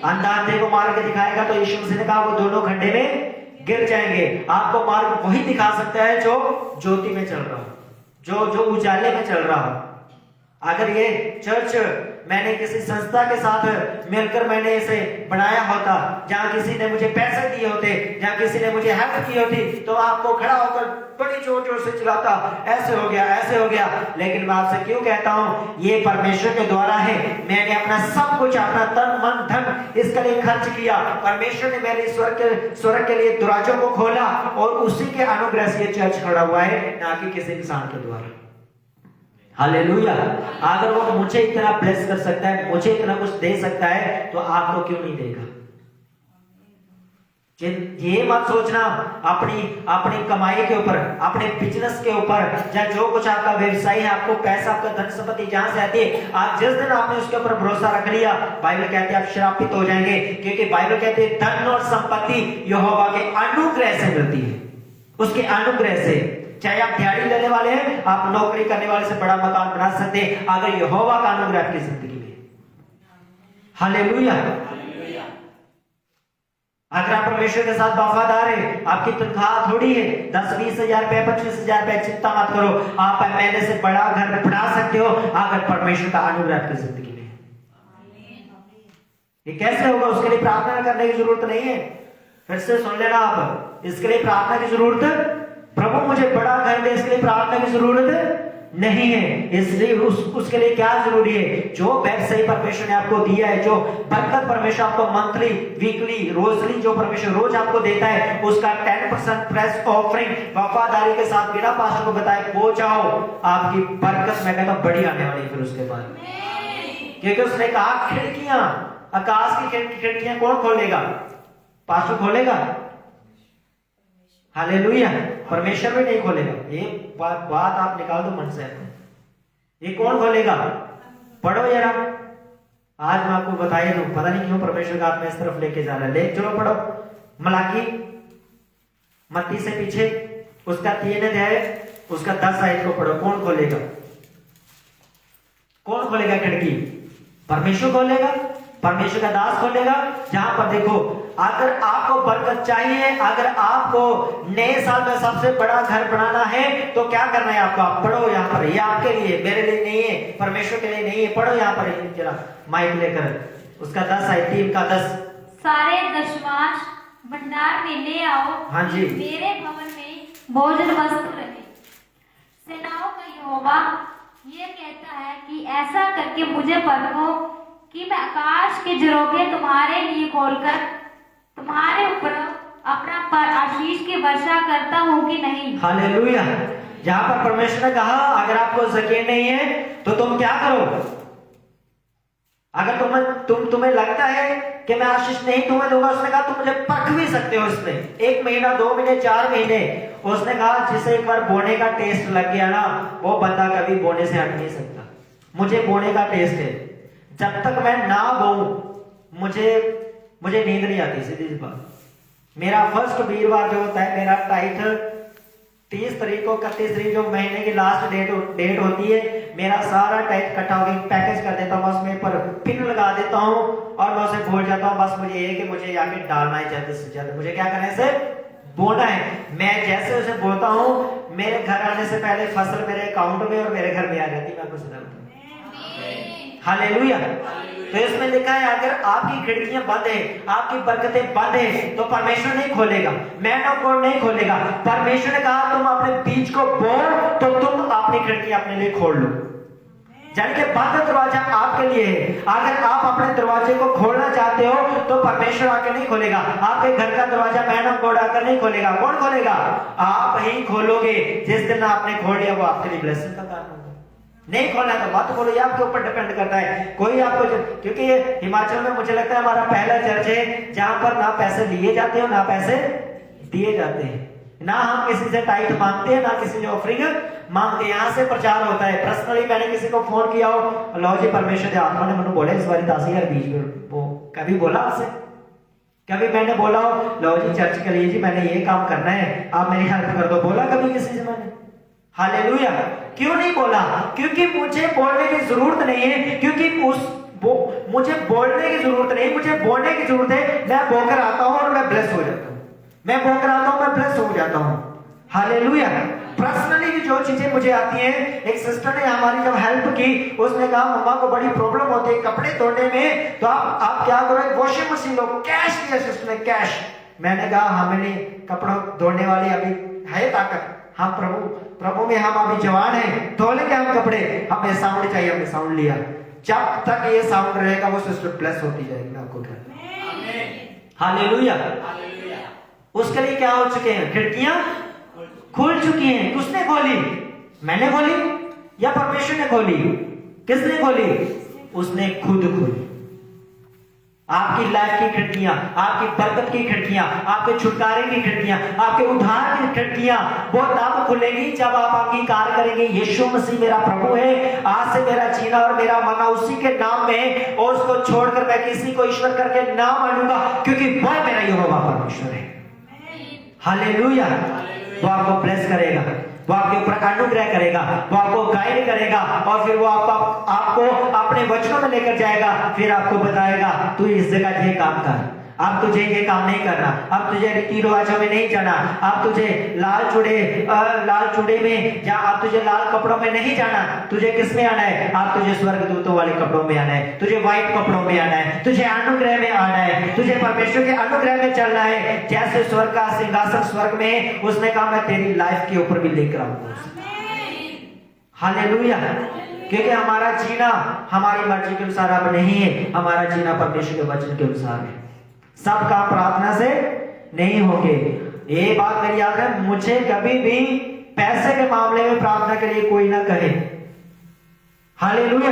अंधे को मार के दिखाएगा, तो यीशु मसीह ने कहा वो दोनों खड्डे में गिर जाएंगे। आपको मार्ग वही दिखा सकता है जो ज्योति में चल रहा हो, जो उजाले में चल रहा हो। अगर ये चर्च मैंने किसी संस्था के साथ मिलकर मैंने इसे बनाया होता, जहां किसी ने मुझे पैसे दिए होते, जहां किसी ने मुझे हेल्प की होती, तो आपको खड़ा होकर बड़ी जोर जोर से चिल्लाता, ऐसे हो गया, ऐसे हो गया। लेकिन मैं आपसे क्यों कहता हूं, ये परमेश्वर के द्वारा है। मैंने अपना सब कुछ, अपना तन मन धन इसके लिए खर्च किया। परमेश्वर ने मेरे स्वर्ग के लिए दरवाजों को खोला और उसी के अनुग्रह से ये चर्च खड़ा हुआ है, ना कि किसी इंसान के द्वारा। हालेलुया। अगर वो मुझे इतना ब्लेस कर सकता है, मुझे इतना कुछ दे सकता है, तो आपको क्यों नहीं देगा? ये मत सोचना अपनी कमाई के ऊपर, अपने बिजनेस के ऊपर, या जो कुछ आपका व्यवसाय है, आपको पैसा, आपका धन संपत्ति जहां से आती है, आज जिस दिन आपने उसके ऊपर भरोसा रख लिया, बाइबल कहती है आप श्रापित हो जाएंगे। क्योंकि बाइबल कहती है धन और संपत्ति यहोवा के अनुग्रह से मिलती है, उसके अनुग्रह से। चाहे आप दिहाड़ी लेने वाले हैं, आप नौकरी करने वाले से बड़ा मकान बना सकते हैं, अगर यहोवा का अनुग्रह आपकी जिंदगी में। हालेलुया। अगर आप परमेश्वर के साथ वफादार है, आपकी तनख्वाह थोड़ी है 10-20 हजार रुपए, 25 हजार रुपए, चिंता मत करो, आप एमएलए से बड़ा घर बना सकते हो अगर परमेश्वर का अनुग्रह आपकी जिंदगी में है। ये कैसे होगा? उसके लिए प्रार्थना करने की जरूरत नहीं है। फिर से सुन लेना आप, इसके लिए प्रार्थना की जरूरत, प्रभु मुझे बड़ा घर दे, इसके लिए प्रार्थना की जरूरत नहीं है। इसलिए उसके लिए क्या जरूरी है? जो व्यवसाय परमेश्वर ने आपको दिया है, जो बरकत परमेश्वर आपको मंथली, वीकली, रोजली जो परमेश्वर रोज आपको देता है, उसका 10% प्रेस ऑफरिंग वफादारी के साथ बिना पास्टर को बताए वो जाओ, आपकी बरकत मैं कहता हूं बड़ी आने वाली है। फिर उसके बाद, क्योंकि उसने कहा खिड़कियां, आकाश की खिड़कियां कौन खोलेगा? पास्टर खोलेगा? हालेलुया। परमेश्वर भी नहीं खोलेगा। ये बात आप निकाल दो मन से। ये कौन खोलेगा? पढ़ो जरा, आज मैं आपको बताया दूं, पता नहीं क्यों परमेश्वर का आत्मा इस तरफ लेके जा रहा है। ले चलो पढ़ो मलाकी, मत्ती से पीछे उसका 3 अध्याय, उसका 10 आयत को पढ़ो। कौन खोलेगा? कौन खोलेगा खिड़की? परमेश्वर खोलेगा, परमेश्वर का दास खोलेगा। जहां पर देखो, अगर आपको बरकत चाहिए, अगर आपको नए साल में सबसे बड़ा घर बनाना है, तो क्या करना है आपको? आप पढ़ो यहाँ पर, ये आपके लिए, मेरे लिए नहीं है, परमेश्वर के लिए नहीं है। पढ़ो यहाँ पर जरा माइक लेकर, उसका 10 आयत, 3 का 10। सारे दशमांश भंडार में ले आओ, हाँ जी, मेरे भवन में भोजन वस्तु रहे। सेनाओं का यहोवा ये कहता है कि ऐसा करके मुझे परखो कि मैं आकाश के झरोखे तुम्हारे लिए खोलकर तुम्हारे ऊपर अपना पर आशीष की वर्षा करता हूँ कि नहीं। हालेलुया। जहां पर परमेश्वर ने कहा अगर आपको यकीन नहीं है तो तुम क्या करो? अगर तुम्हें लगता है कि मैं आशीष नहीं तुम्हें दूंगा, उसने कहा तुम मुझे परख भी सकते हो इसमें 1 महीना, 2 महीने, 4 महीने। उसने कहा जिसे एक बार बोने का टेस्ट लग गया ना, वो बंदा कभी बोने से हट नहीं सकता। मुझे बोने का टेस्ट है, जब तक मैं ना बोऊं मुझे नींद नहीं आती। सीधी सी बात, मेरा फर्स्ट वीरवार जो होता है, मेरा टाइट 30 तारीख को 31 तारीख जो महीने की लास्ट डेट होती है, मेरा सारा टाइट इकट्ठा होकर पैकेज कर देता हूँ, उसमें पर पिन लगा देता हूँ और मैं उसे भूल जाता हूँ। बस मुझे ये कि मुझे आके डालना है जल्द से जल्द, मुझे क्या करना है, इसे बोना है। मैं जैसे उसे बोलता हूँ, मेरे घर आने से पहले फसल मेरे अकाउंट में और मेरे घर में आ जाती है। मैं आपको सुना हालेलुया। तो इसमें लिखा है अगर आपकी खिड़कियां बंद है, आपकी बरकतें बंद है, तो परमेश्वर नहीं खोलेगा, मैन ऑफ गॉड नहीं खोलेगा। परमेश्वर ने कहा तुम अपने बीज को बो तो तुम अपनी खिड़की अपने लिए खोल लो। यानी कि बंद दरवाजा आपके लिए है। अगर आप अपने दरवाजे को खोलना चाहते हो तो परमेश्वर आके नहीं खोलेगा, आपके घर का दरवाजा मैन ऑफ गॉड आकर नहीं खोलेगा। कौन खोलेगा? आप ही खोलोगे। जिस दिन आपने खोल लिया वो आपके लिए ब्लेसिंग का कारण होगा। नहीं खोलना तो मत बोलो, ये आपके ऊपर डिपेंड करता है। कोई आपको, क्योंकि ये हिमाचल में मुझे लगता है हमारा पहला चर्च है जहां पर ना पैसे लिए जाते हो ना पैसे दिए जाते हैं, ना हम किसी से टाइट मांगते हैं ना किसी से ऑफरिंग मांगते हैं। यहाँ से प्रचार होता है। पर्सनली मैंने किसी को फोन किया हो, लो जी परमेश्वर के आत्मा ने मैंने बोला इस बार 10,000 बीच में, वो कभी बोला आपसे? कभी मैंने बोला हो लो जी चर्च के लिए जी मैंने ये काम करना है, आप मेरी हेल्प कर दो? बोला कभी किसी से मैंने? हालेलुया। क्यों नहीं बोला? क्योंकि मुझे बोलने की जरूरत नहीं है, क्योंकि मुझे बोलने की जरूरत नहीं, मुझे बोलने की जरूरत है। मैं बोकर आता हूं और मैं ब्लेस हो जाता हूं, मैं बोकर आता हूं, मैं ब्लेस हो जाता हूं। हालेलुया। पर्सनली भी जो चीजें मुझे आती हैं, एक सिस्टर ने हमारी जब हेल्प की, उसने कहा मम्मा को बड़ी प्रॉब्लम होती है कपड़े धोने में, तो आप क्या करो, वॉशिंग मशीन लो। कैश दिया सिस्टर ने, कैश। मैंने कहा हमें कपड़ों धोने वाली अभी है ताकत, हम प्रभु में हम अभी जवान हैं, धो लेंगे हम कपड़े, हमें साउंड चाहिए, हमने साउंड लिया। जब तक ये साउंड रहेगा वो सिस्टर ब्लेस होती जाएगी। आपको क्या, हालेलुया। उसके लिए क्या हो चुके हैं, खिड़कियां खुल चुकी हैं। किसने खोली, मैंने खोली या परमेश्वर ने खोली? किसने खोली? उसने खुद खोली। आपकी लाइफ की खिड़कियां, आपकी बरकत की खिड़कियां, आपके छुटकारे की खिड़कियां, आपके उद्धार की खिड़कियां वो तब खुलेंगी जब आप अंगीकार करेंगे यीशु मसीह मेरा प्रभु है, आज से मेरा जीना और मेरा मरना उसी के नाम में, और उसको छोड़कर मैं किसी को ईश्वर करके ना मानूंगा, क्योंकि वह मेरा यहोवा परमेश्वर है। हालेलुया। वो आपको ब्लेस करेगा, वो आपके ऊपर अनुग्रह करेगा, वो आपको गाइड करेगा, और फिर वो आपको अपने वचनों में लेकर जाएगा। फिर आपको बताएगा तू इस जगह ये काम कर, अब तुझे ये काम नहीं करना, अब तुझे रीति रिवाजों में नहीं जाना, अब तुझे लाल चूड़े में या अब तुझे लाल कपड़ों में नहीं जाना, तुझे किस में आना है, अब तुझे स्वर्गदूतों वाले कपड़ों में आना है, तुझे व्हाइट कपड़ों में आना है, तुझे अनुग्रह में आना है, तुझे परमेश्वर के अनुग्रह में चलना है। जैसे स्वर्ग का सिंहासन स्वर्ग में, उसने कहा मैं तेरी लाइफ के ऊपर भी लेकर आऊंगा। हालेलुया। क्योंकि हमारा जीना हमारी मर्जी के अनुसार अब नहीं है, हमारा जीना परमेश्वर के वचन के अनुसार है। सब काम प्रार्थना से नहीं होंगे। ये बात मेरी याद है, मुझे कभी भी पैसे के मामले में प्रार्थना के लिए कोई ना कहे। हालेलुया।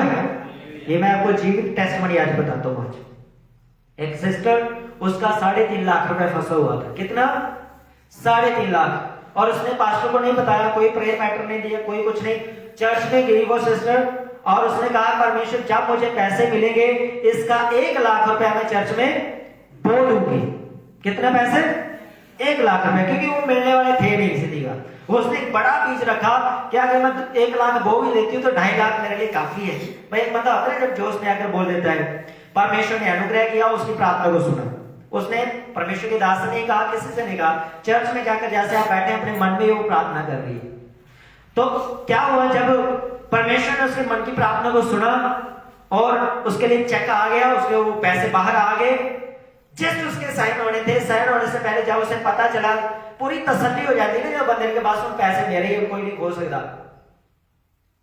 ये मैं आपको जीवित टेस्टमनी आज बताता हूं। आज एक सिस्टर, उसका 3.5 लाख रुपए फंसा हुआ था। कितना? 3.5 लाख। और उसने पास्टर को नहीं बताया, कोई प्रेयर मैटर नहीं दिया, कोई कुछ नहीं। चर्च में गई वो सिस्टर और उसने कहा परमेश्वर जब मुझे पैसे मिलेंगे इसका 1 लाख रुपया मैं चर्च में बो दूंगी। कितना पैसे? 1 लाख रुपए, क्योंकि वो मिलने वाले थे नहीं किसी का। उसने एक बड़ा बीज रखा कि अगर मैं 1 लाख बो भी लेती हूँ तो 2.5 लाख मेरे लिए काफी है। भाई एक बंदा होता है जब जोश में आकर बोल देता है। परमेश्वर ने अनुग्रह किया, उसकी प्रार्थना को सुना। उसने परमेश्वर के दास से नहीं कहा, किसी से नहीं कहा, चर्च में जाकर जैसे आप बैठे अपने मन में वो प्रार्थना कर रही है। तो क्या हुआ, जब परमेश्वर ने उसके मन की प्रार्थना को सुना और उसके लिए चेक आ गया, उसके वो पैसे बाहर आ गए। जस्ट उसके साइन होने थे, साइन होने से पहले जब उसे पता चला, पूरी तसल्ली हो जाती है जब बंदे के पास पैसे मेरे ही, कोई नहीं खो सकता,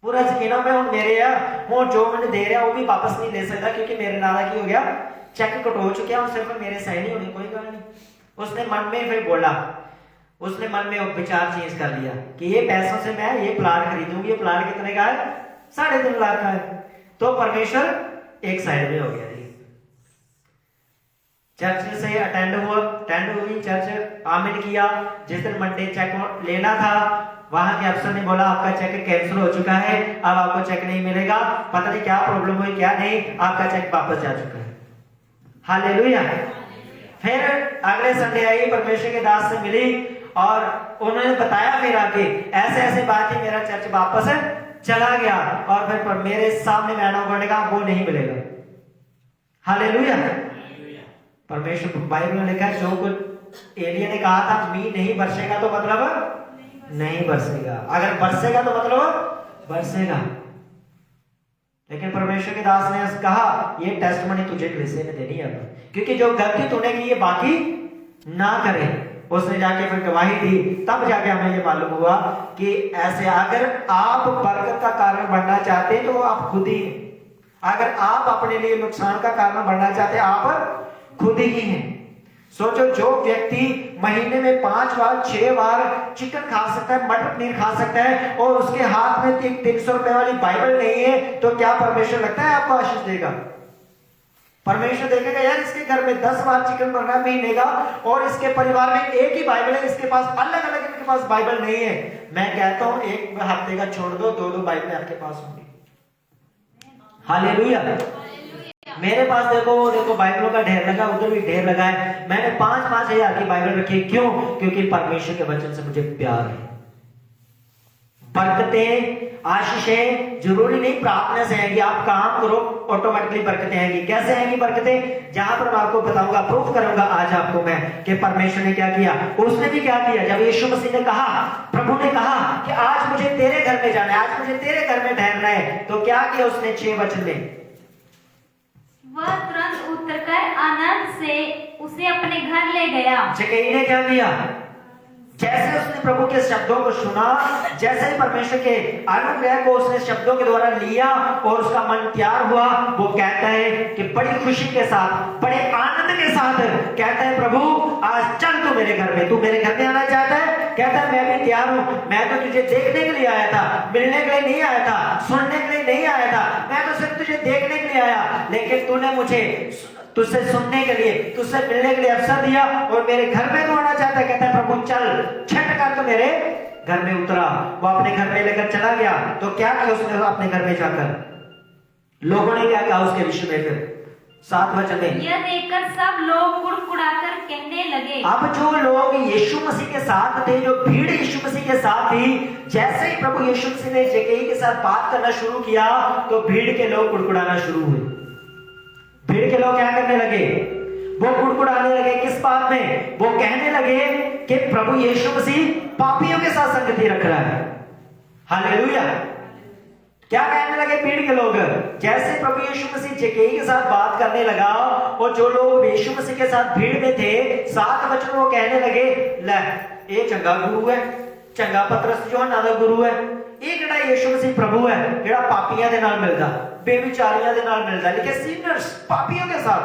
पूरा यकीन में वो मेरे है, वो जो मैंने दे रहा वो भी वापस नहीं ले सकता, क्योंकि मेरे नारा की हो गया, चेक कट हो चुके हैं, सिर्फ मेरे साइन ही होने, कोई बात नहीं। उसने मन में फिर बोला, उसने मन में विचार चेंज कर लिया कि ये पैसों से मैं ये प्लाट खरीदूंगी। ये प्लाट कितने का है? 3.5 लाख का है। तो परमेश्वर एक साइड में हो गया। चर्च से अटेंड हुई, चर्च आमिन किया। जिस दिन मंडे चेक लेना था, वहां के अफसर ने बोला आपका चेक कैंसिल हो चुका है, अब आपको चेक नहीं मिलेगा, पता नहीं क्या प्रॉब्लम हुई क्या नहीं, आपका चेक वापस जा चुका है। हालेलुया। फिर अगले संडे आई, परमेश्वर के दास से मिली और उन्होंने बताया फिर आके ऐसे ऐसे बात है, मेरा चर्च वापस चला गया। और फिर मेरे सामने मैडम करने का वो नहीं मिलेगा। हालेलुया। परमेश्वर बाइबल में लिखा है जो कुछ एलिया ने कहा था मी नहीं बरसेगा तो मतलब नहीं बरसेगा, अगर बरसेगा तो मतलब बरसेगा। लेकिन परमेश्वर के दास ने कहा ये टेस्टमनी तुझे कलीसिया में देनी है, क्योंकि जो गलती तूने की ये बाकी ना करे। उसने जाके फिर गवाही दी, तब जाके हमें ये मालूम हुआ कि ऐसे अगर आप बरकत का कारण बनना चाहते हैं तो आप खुद ही, अगर आप अपने लिए नुकसान का कारण बनना चाहते हैं आप खुद ही हैं। सोचो जो व्यक्ति महीने में 5 बार 6 बार चिकन खा सकता है, मटर पनीर खा सकता है और उसके हाथ में 300 रुपए वाली बाइबल नहीं है, तो क्या परमेश्वर लगता है आपको आशीष देगा? परमेश्वर देखेगा यार इसके घर में 10 बार चिकन बन रहा है महीने का और इसके परिवार में एक ही बाइबल है, इसके पास अलग अलग इनके पास बाइबल नहीं है। मैं कहता हूं एक हफ्ते का छोड़ दो, 2 बाइबल आपके पास होंगी। हालेलुया। मेरे पास देखो बाइबलों का ढेर लगा, उधर भी ढेर लगा है। मैंने 5-5 हजार की बाइबल रखी। क्यों? क्योंकि परमेश्वर के वचन से मुझे प्यार है। बरकतें, आशीषें जरूरी नहीं प्रार्थना से आएगी, आप काम करो ऑटोमेटिकली बरकतें आएंगी। कैसे आएंगी बरकतें? जहां पर मैं आपको बताऊंगा, प्रूफ करूंगा आज आपको मैं कि परमेश्वर ने क्या किया। उसने भी क्या किया, जब यीशु मसीह ने कहा, प्रभु ने कहा कि आज मुझे तेरे घर में जाना है, आज मुझे तेरे घर में ठहरना है, तो क्या किया उसने 6 वचन में? वह तुरंत उतरकर आनंद से उसे अपने घर ले गया। जक्कई ने क्या किया? जैसे उसने प्रभु के शब्दों को सुना, जैसे ही परमेश्वर के अनुग्रह को उसने शब्दों के द्वारा लिया और उसका मन तैयार हुआ, वो कहता है कि बड़ी खुशी के साथ, बड़े आनंद के साथ कहता है, प्रभु आज चल तू मेरे घर में, तू मेरे घर में आना चाहता है? कहता है मैं भी तैयार हूं, मैं तो तुझे देखने के लिए आया था, मिलने के लिए नहीं आया था, सुनने के लिए नहीं आया था, मैं तो सिर्फ तुझे देखने के लिए आया, लेकिन तूने मुझे तुझसे सुनने के लिए, तुझसे मिलने के लिए अवसर दिया और मेरे घर में तो आना चाहता है। कहता है प्रभु चल, छट कर तो मेरे घर में उतरा। वो अपने घर में लेकर चला गया। तो क्या किया उसने अपने घर में जाकर? लोगों ने क्या कहा उसके विषय में? फिर 7 वचन में यह देखकर सब लोग कुड़कुड़ाकर कहने लगे। अब जो लोग यीशु मसीह के साथ थे, जो भीड़ यीशु मसीह के साथ थी, जैसे ही प्रभु यीशु मसीह ने जक्कई के साथ बात करना शुरू किया तो भीड़ के लोग कुड़कुड़ाना शुरू हुए। भीड़ के लोग क्या करने लगे? वो कुड़कुड़ाने लगे। किस बात में? वो कहने लगे कि प्रभु यीशु मसीह पापियों के साथ संगति रख रहा है। हालेलुया। क्या कहने लगे भीड़ के लोग? जैसे प्रभु यीशु मसीह जक्कई के साथ बात करने लगा और जो लोग यीशु मसीह के साथ भीड़ में थे, 7 वचन वो कहने लगे, ले ये चंगा गुरु है, चंगा पतरस यूहन्ना दा गुरु है, ਇਹ ਜਿਹੜਾ ਯीशु मसीह प्रभु है, ਜਿਹੜਾ ਪਾਪੀਆਂ ਦੇ ਨਾਲ ਮਿਲਦਾ, बेविचारियों ਦੇ ਨਾਲ मिलता, लेकिन सिनर्स, पापियों के साथ।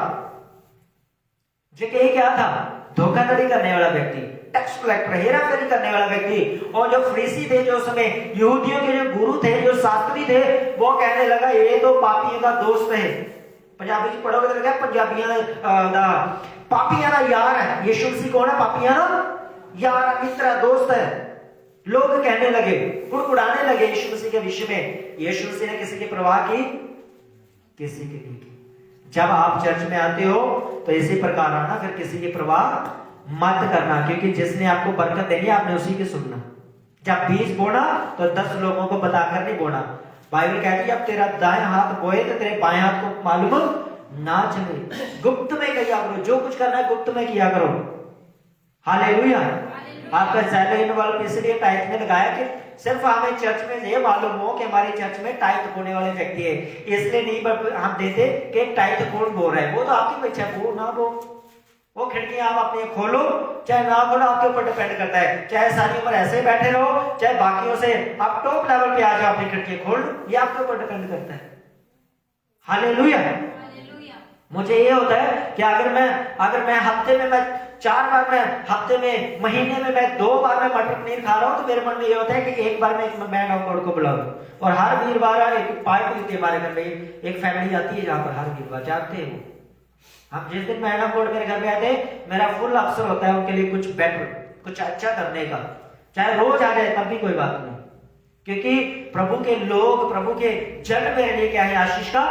जक्कई क्या था? धोखाधड़ी करने वाला व्यक्ति, टैक्स कलेक्टर, हेरा फेरी करने वाला व्यक्ति। और जो फरीसी थे, जो समय यहूदियों के जो गुरु थे, जो शास्त्री थे, वो कहने लगा ये तो पापियों का दोस्त है। पंजाबी च पढ़ोगे तो लगा पंजाबियों दा पापियों का यार है। यीशु मसीह कौन है? पापियों का यार, मित्र, दोस्त है। लोग कहने लगे, कुड़कुड़ाने लगे यीशु मसीह के विषय में। यीशु मसीह ने किसी की परवाह की? किसी की नहीं की। जब आप चर्च में आते हो तो इसी प्रकार आना, फिर किसी की परवाह मत करना, क्योंकि जिसने आपको बरकत देनी है आपने उसी की सुनना। जब बीज बोना तो 10 लोगों को बताकर नहीं बोना। बाइबल कहती है अब तेरा दाएं हाथ बोए तो तेरे बाएं हाथ को मालूम ना चले। गुप्त में किया करो, जो कुछ करना है गुप्त में किया करो। हालेलुया। आपका सैलरी इन्वॉल्व इसलिए टाइप में लगाया कि सिर्फ हमें चर्च में ये मालूम हो कि हमारी चर्च में टाइप बोने वाले व्यक्ति है, इसलिए नहीं हम देते कि टाइप कौन बोल रहा है। वो तो आपकी इच्छा, वो ना वो खिड़कियां आप अपनी खोलो चाहे ना खोलो, आपके ऊपर डिपेंड करता है। चाहे सारी उम्र ऐसे बैठे रहो, चाहे बाकियों से आप टॉप लेवल पे आ जाओ, अपनी खिड़कियां खोल, ये आपके ऊपर डिपेंड करता है। हालेलुया। मुझे ये होता है कि अगर मैं हफ्ते में मैं 4 बार, मैं हफ्ते में, महीने में मैं 2 बार मैं मटर पनीर खा रहा हूँ, तो मेरे मन में ये होता है कि एक बार मैं एक मैन ऑफ गॉड को बुलाऊं। और हर वीरवार एक पार्टी होती है हमारे घर में, एक फैमिली आती है जहाँ पर हर वीरवार जानते हैं हम जिस दिन मैन ऑफ गॉड मेरे घर में आते हैं, मेरा फुल अवसर होता है उनके लिए कुछ बेटर, कुछ अच्छा करने का। चाहे रोज आ जाए तब भी कोई बात नहीं, क्योंकि प्रभु के लोग, प्रभु के जन मेरे लिए क्या है? आशीष का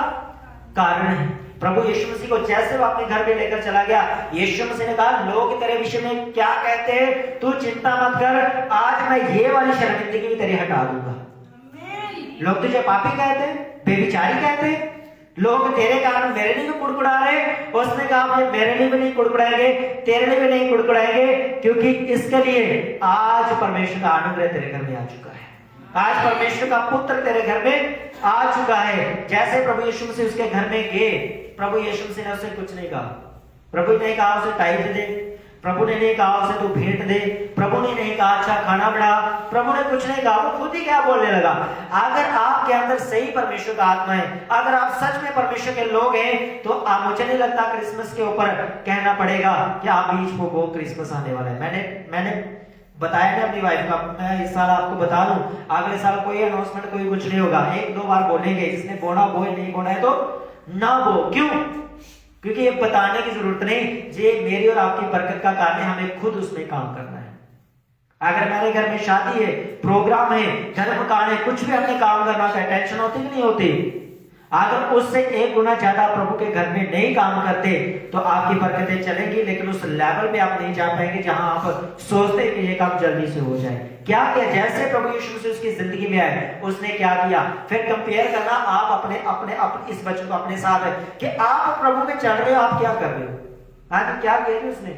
कारण है। प्रभु यीशु मसीह को जैसे वो अपने घर में लेकर चला गया, यीशु मसीह ने कहा लोग तेरे विषय में क्या कहते हैं, तू चिंता मत कर, आज मैं ये वाली शर्मिंदगी भी तेरी हटा दूंगा। लोग तुझे पापी कहते हैं, बेविचारी कहते हैं, लोग तेरे कारण मेरे लिए भी कुड़कुड़ा रहे। उसने कहा मेरे लिए भी नहीं कुड़कुड़ाएंगे, तेरे लिए भी नहीं कुड़कुड़ाएंगे, क्योंकि इसके लिए आज परमेश्वर का अनुग्रह तेरे घर में आ चुका है। आज परमेश्वर का पुत्र तेरे घर में आ चुका है। जैसे प्रभु यीशु मसीह उसके घर में गए, प्रभु यीशु मसीह ने उसे कुछ नहीं कहा। प्रभु ने कहा उसे टाइप दे, प्रभु ने नहीं कहा उसे तू भेंट दे, प्रभु ने नहीं कहा अच्छा खाना बना, प्रभु ने कुछ नहीं कहा। वो खुद ही क्या बोलने लगा? अगर आपके अंदर सही परमेश्वर का आत्मा है, अगर आप सच में परमेश्वर के लोग हैं, तो मुझे नहीं लगता क्रिसमस के ऊपर कहना पड़ेगा कि आप बीच में वो क्रिसमस आने वाला है। मैंने बताया ना अपनी वाइफ का, मैं इस साल आपको बता दूं, अगले साल कोई अनाउंसमेंट कोई कुछ नहीं होगा। 1-2 बार बोलेंगे, जिसने बोना बोए, नहीं बोना है तो ना बो। क्यों? क्योंकि ये बताने की जरूरत नहीं, ये मेरी और आपकी बरकत का कारण है, हमें खुद उसमें काम करना है। अगर मेरे घर में शादी है, प्रोग्राम है, घर मकान है, कुछ भी हमने काम करना होता है, टेंशन होती कि नहीं होती? अगर उससे 1 गुना ज्यादा प्रभु के घर में नहीं काम करते तो आपकी बरकतें चलेंगी, लेकिन उस लेवल पे आप नहीं जा पाएंगे जहां आप सोचते हैं कि ये काम जल्दी से हो जाए। क्या किया? जैसे प्रभु यीशु मसीह उसकी जिंदगी में आए, उसने क्या किया? फिर कंपेयर करना आप अपने इस वचन को अपने साथ है कि आप प्रभु में चल रहे हो, आप क्या कर रहे हो। हाँ, क्या किया थी उसने?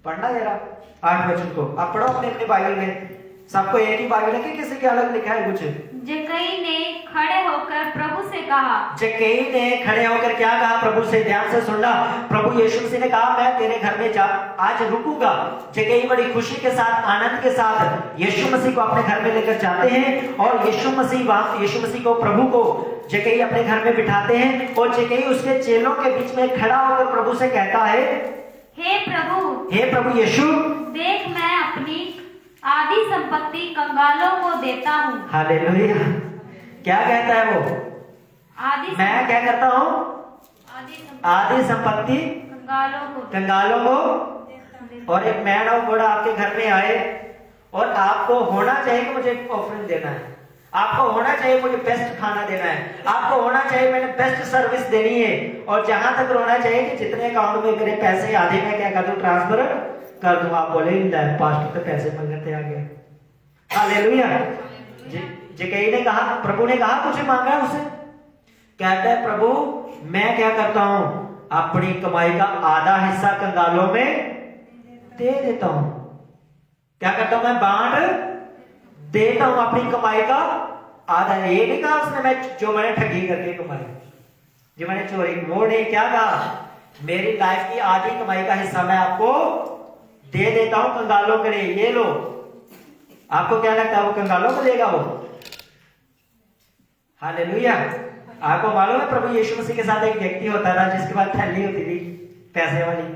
पढ़ना जरा 8 वचन को आप पढ़ो अपने बाइबल में। सबको एक ही बाइबल है कि किसी के अलग लिखा है कुछ? जक्कई ने खड़े होकर प्रभु से कहा। जक्कई ने खड़े होकर क्या कहा प्रभु से? ध्यान से सुनना। प्रभु यीशु मसीह ने कहा मैं तेरे घर में आज रुकूंगा। जक्कई बड़ी खुशी के साथ, आनंद के साथ यीशु मसीह को अपने घर में लेकर जाते हैं और यीशु मसीह को, प्रभु को जक्कई अपने घर में बिठाते हैं और जक्कई उसके चेलों के बीच में खड़ा होकर प्रभु से कहता है, हे प्रभु यीशु, देख मैं अपनी आधी संपत्ति कंगालों को देता हूँ। हालेलुया। क्या कहता है वो? मैं क्या करता हूँ? आधी संपत्ति कंगालों को। और एक मैन और बूढ़ा आपके घर में आए और आपको होना चाहिए कि मुझे ऑफरिंग देना है, आपको होना चाहिए मुझे बेस्ट खाना देना है, आपको होना चाहिए मैंने बेस्ट सर्विस देनी है, और जहां तक होना चाहिए कि जितने अकाउंट में मेरे पैसे आधे में क्या कर दूं, ट्रांसफर कर दूं। आप बोले पास्टर तो पैसे मांगते आ गए। हालेलुया। जक्कई ने कहा, प्रभु ने कहा कुछ मांगा है उसे? कहता है प्रभु मैं क्या करता हूं, अपनी कमाई का आधा हिस्सा कंगालों में दे देता हूं। क्या करता हूं? मैं बांट देता हूं अपनी कमाई का आधा। ये नहीं कहा उसने मैंने ठगी करके कमाई, जो मैंने चोरी, वो नहीं। क्या कहा? मेरी लाइफ की आधी कमाई का हिस्सा मैं आपको दे देता हूं कंगालों के लिए, ये लो। आपको क्या लगता है वो कंगालों को देगा वो? हालेलुया। आपको मालूम है प्रभु यीशु मसीह के साथ एक व्यक्ति होता था जिसके पास थैली होती थी पैसे वाली,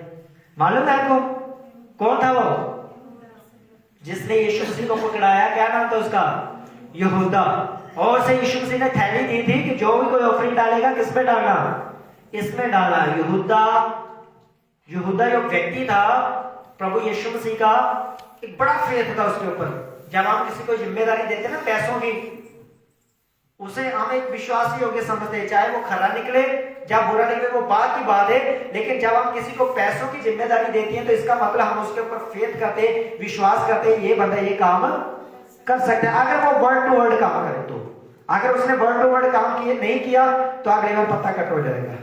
मालूम है आपको? कौन था वो? जिसने यीशु मसीह को पकड़ाया, क्या नाम था उसका? यहूदा। और उसे यीशु मसीह ने थैली दी थी कि जो भी कोई ऑफरिंग डालेगा किस पे डालना? इसमें डाला। यहूदा जो व्यक्ति था प्रभु यीशु मसीह का, एक बड़ा फेथ था उसके ऊपर। जब हम किसी को जिम्मेदारी देते ना पैसों की, उसे हम एक विश्वासी योग्य समझते हैं, चाहे वो खरा निकले या बुरा निकले वो बात की बात है, लेकिन जब हम किसी को पैसों की जिम्मेदारी देती हैं तो इसका मतलब हम उसके ऊपर फेथ करते, विश्वास करते, ये बंदा ये काम कर सकता है। अगर वो वर्ड टू वर्ड काम करे तो, अगर उसने वर्ड टू वर्ड काम नहीं किया तो अगले बार पत्ता कट हो जाएगा।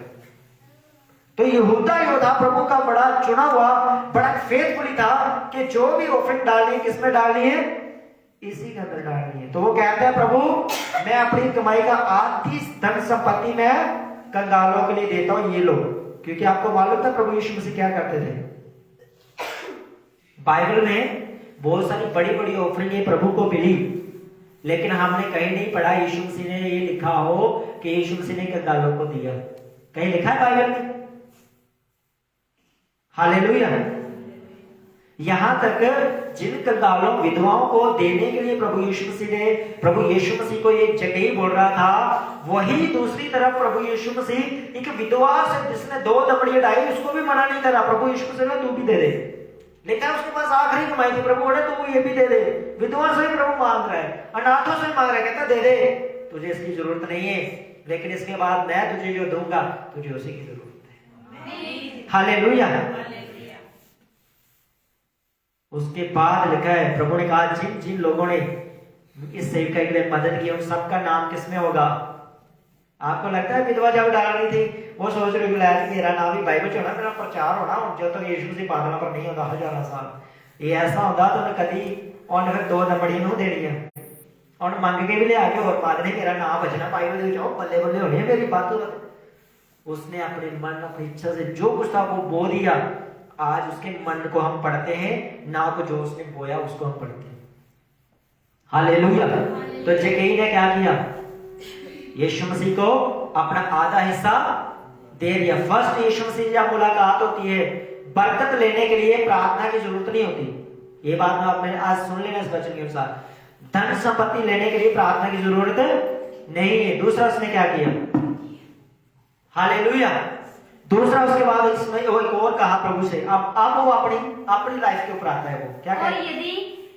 तो यहूदा योद्धा प्रभु का बड़ा चुना हुआ, बड़ा फेथफुली था कि जो भी ऑफरिंग डालनी है किसमें डालनी है? इसी के अंदर डालनी है। तो वो कहता है प्रभु मैं अपनी कमाई का आधी धन संपत्ति में कंगालों के लिए देता हूं, ये लो। क्योंकि आपको मालूम था प्रभु यीशु मसीह क्या करते थे? बाइबल में बहुत सारी बड़ी बड़ी ऑफरिंग प्रभु को मिली, लेकिन हमने कहीं नहीं पढ़ा यीशु मसीह ने ये लिखा हो कि यीशु मसीह ने कंगालों को दिया। कहीं लिखा है बाइबल में? हालेलुया। यहां तक जिन कंगालों विधवाओं को देने के लिए प्रभु यीशु मसीह को ये जक्कई बोल रहा था, वही दूसरी तरफ प्रभु यीशु मसीह एक विधवा से जिसने 2 दमड़ियां डाली उसको भी मना नहीं करा। प्रभु यीशु मसीह ने तू भी दे दे, लेकिन उसके पास आखिरी कमाई थी, प्रभु बोले तू ये भी दे दे। विधवा से ही प्रभु मांग रहा है, अनाथों से मांग रहा है, कहता दे दे, तुझे इसकी जरूरत नहीं है, लेकिन इसके बाद मैं तुझे जो दूंगा तुझे उसी की जरूरत है। हालेलुया। उसके बाद लिखा है प्रभु ने कहा जिन जिन लोगों ने इस सेवका के लिए मदद की उन सबका नाम किसमें होगा? आपको लगता है विधवा जब डाल रही थी वो सोच रही है मेरा नाम भी बाइबल च होना, मेरा प्रचार होना, जब तक यीशु मसीह बादलों पर नहीं होता 1000 साल। ये ऐसा होता तो मैं कभी और फिर 2 दमड़ी नूं देनी है और मंग के भी ले आके और मादने मेरा नाम बचना बाइबल दे जाओ, बल्ले बल्ले होनी है मेरी बात। उसने अपने मन अपनी इच्छा से जो कुछ था वो बो दिया। आज उसके मन को हम पढ़ते हैं, ना को जो उसने बोया उसको हम पढ़ते हैं। हालेलुया। तो जक्कई ने क्या किया? यीशु मसीह को अपना आधा हिस्सा दे दिया। फर्स्ट यीशु मसीह जब मुलाकात होती है, बरकत लेने के लिए प्रार्थना की जरूरत नहीं होती। ये बात आपने आज सुन लेना इस वचन के अनुसार। धन संपत्ति लेने के लिए प्रार्थना की जरूरत नहीं है। दूसरा उसने क्या किया? हालेलुया। दूसरा उसके बाद इसमें एक और कहा प्रभु से, अब वो अपनी लाइफ के ऊपर आता है। वो क्या कहता है? यदि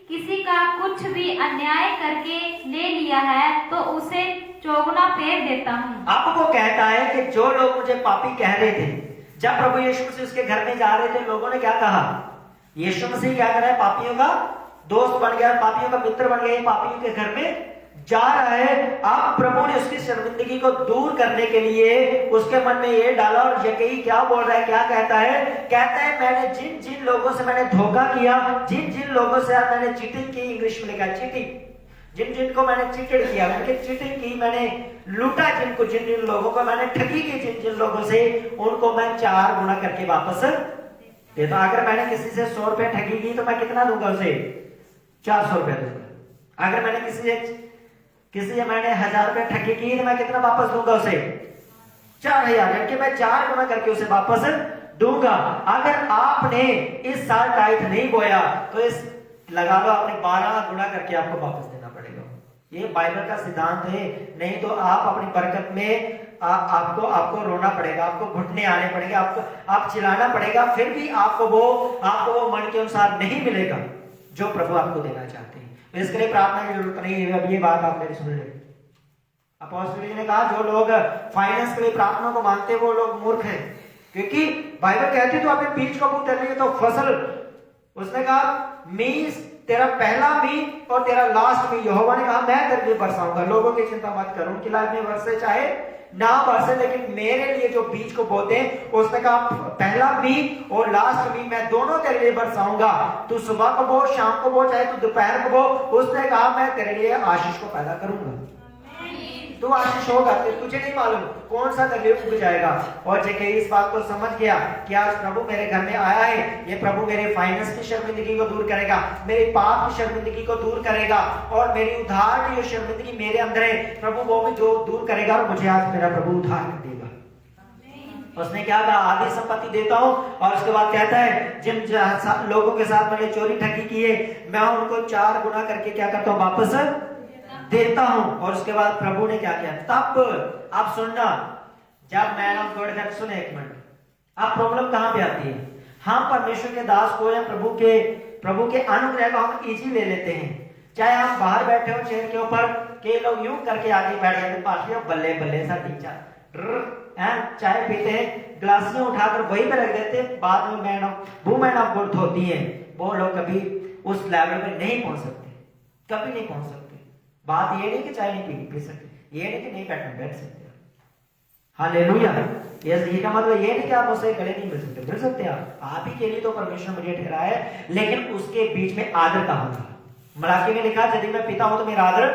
किसी का कुछ भी अन्याय करके ले लिया है तो उसे चौगुना फेर देता हूँ। अब वो कहता है कि जो लोग मुझे पापी कह रहे थे, जब प्रभु यीशु मसीह उसके घर में जा रहे थे, लोगों ने क्या कहा? यीशु मसीह क्या कर रहा है? पापियों का दोस्त बन गया, पापियों का मित्र बन गया, पापियों के घर में जा रहा है। अब प्रभु ने उसकी शर्मिंदगी को दूर करने के लिए उसके मन में ये डाला, और यकई क्या बोल रहा है, क्या कहता है? कहता है मैंने जिन जिन लोगों से मैंने धोखा किया, जिन जिन लोगों से मैंने चीटिंग की, इंग्लिश में लिखा है चीटिंग, जिन जिनको मैंने चीटिंग किया, उनके चीटिंग की, मैंने लूटा जिनको, जिन जिन लोगों को मैंने ठगी की, जिन जिन लोगों से, उनको मैं 4 गुना करके वापस देता। अगर मैंने किसी से 100 रुपए ठगी की तो मैं कितना दूंगा उसे? 400 रुपए दूंगा। अगर मैंने किसी से मैंने 1000 रुपए ठगी की तो मैं कितना वापस दूंगा उसे? 4000, जबकि मैं 4 गुना करके उसे वापस दूंगा। अगर आपने इस साल टाइट नहीं बोया तो इस लगा लो आपने 12 गुना करके आपको वापस देना पड़ेगा। ये बाइबल का सिद्धांत है। नहीं तो आप अपनी बरकत में आपको रोना पड़ेगा, आपको घुटने आने पड़ेंगे, आप चिल्लाना पड़ेगा, फिर भी आपको वो मन के अनुसार नहीं मिलेगा जो प्रभु आपको देना चाहते हैं। इसके लिए प्रार्थना की जरूरत नहीं है। अब ये बात आप मेरी सुन लें। अपोस्तल जी ने कहा जो लोग फाइनेंस के लिए प्रार्थना को मांगते हैं वो लोग मूर्ख हैं, क्योंकि बाइबल कहती है तो आपने बीज को बो कर लिए तो फसल, उसने कहा मीज तेरा पहला मी और तेरा लास्ट मी यहोवा ने कहा मैं तेरे लिए बरसाऊंगा। लोगों की चिंता मत करो, उनकी लाइफ में बरसे चाहे ना बरसे, लेकिन मेरे लिए जो बीज को बोते हैं, उसने कहा पहला मी और लास्ट मी मैं दोनों तेरे लिए बरसाऊंगा। तू सुबह को बो, शाम को बो, चाहे तू दोपहर को बो, उसने कहा मैं तेरे लिए आशीष को पैदा करूंगा। तू आशीष होगा, तुझे नहीं मालूम कौन सा तेरे लिए उग जाएगा। और जैसे इस बात को समझ गया कि आज प्रभु मेरे घर में आया है, ये प्रभु मेरे फाइनेंस की शर्मिंदगी को दूर करेगा, मेरे पाप की शर्मिंदगी को दूर करेगा, और मेरी उधार की जो शर्मिंदगी मेरे अंदर है प्रभु वो भी जो दूर करेगा, और मुझे आज मेरा प्रभु उधार देगा। उसने क्या कहा? आधी संपत्ति देता हूं, और उसके बाद कहता है जिन लोगों के साथ मैंने चोरी ठगी की है मैं उनको 4 गुना करके क्या करता हूं? वापस देता हूं। और उसके बाद प्रभु ने क्या किया? तब आप सुनना, जब मैन ऑफ गॉड का, सुने एक मिनट, अब प्रॉब्लम कहां पे आती है? हम परमेश्वर के दास को या प्रभु के अनुग्रह को हम इजी ले लेते हैं। चाहे आप बाहर बैठे हो चेयर के ऊपर, के लोग यूं करके आगे बैठ जाते, पास बल्ले बल्ले सा टीचर चाय पीते हैं, ग्लासियां उठाकर वही पे रख देते, बाद में मैन ऑफ गॉड होती है, वो लोग कभी उस लेवल पे नहीं पहुंच सकते, कभी नहीं पहुंच सकते। बात ये नहीं कि चाय नहीं पी सकते, ये नहीं कि नहीं बैठ सकते। हालेलुया। ये का मतलब ये नहीं कि आप उससे गले नहीं मिल सकते आप ही के लिए तो परमेश्वर मुझे ठहराया है, लेकिन उसके बीच में आदर कहाँ रहा? मलाकी में लिखा यदि मैं पिता हूं तो मेरा आदर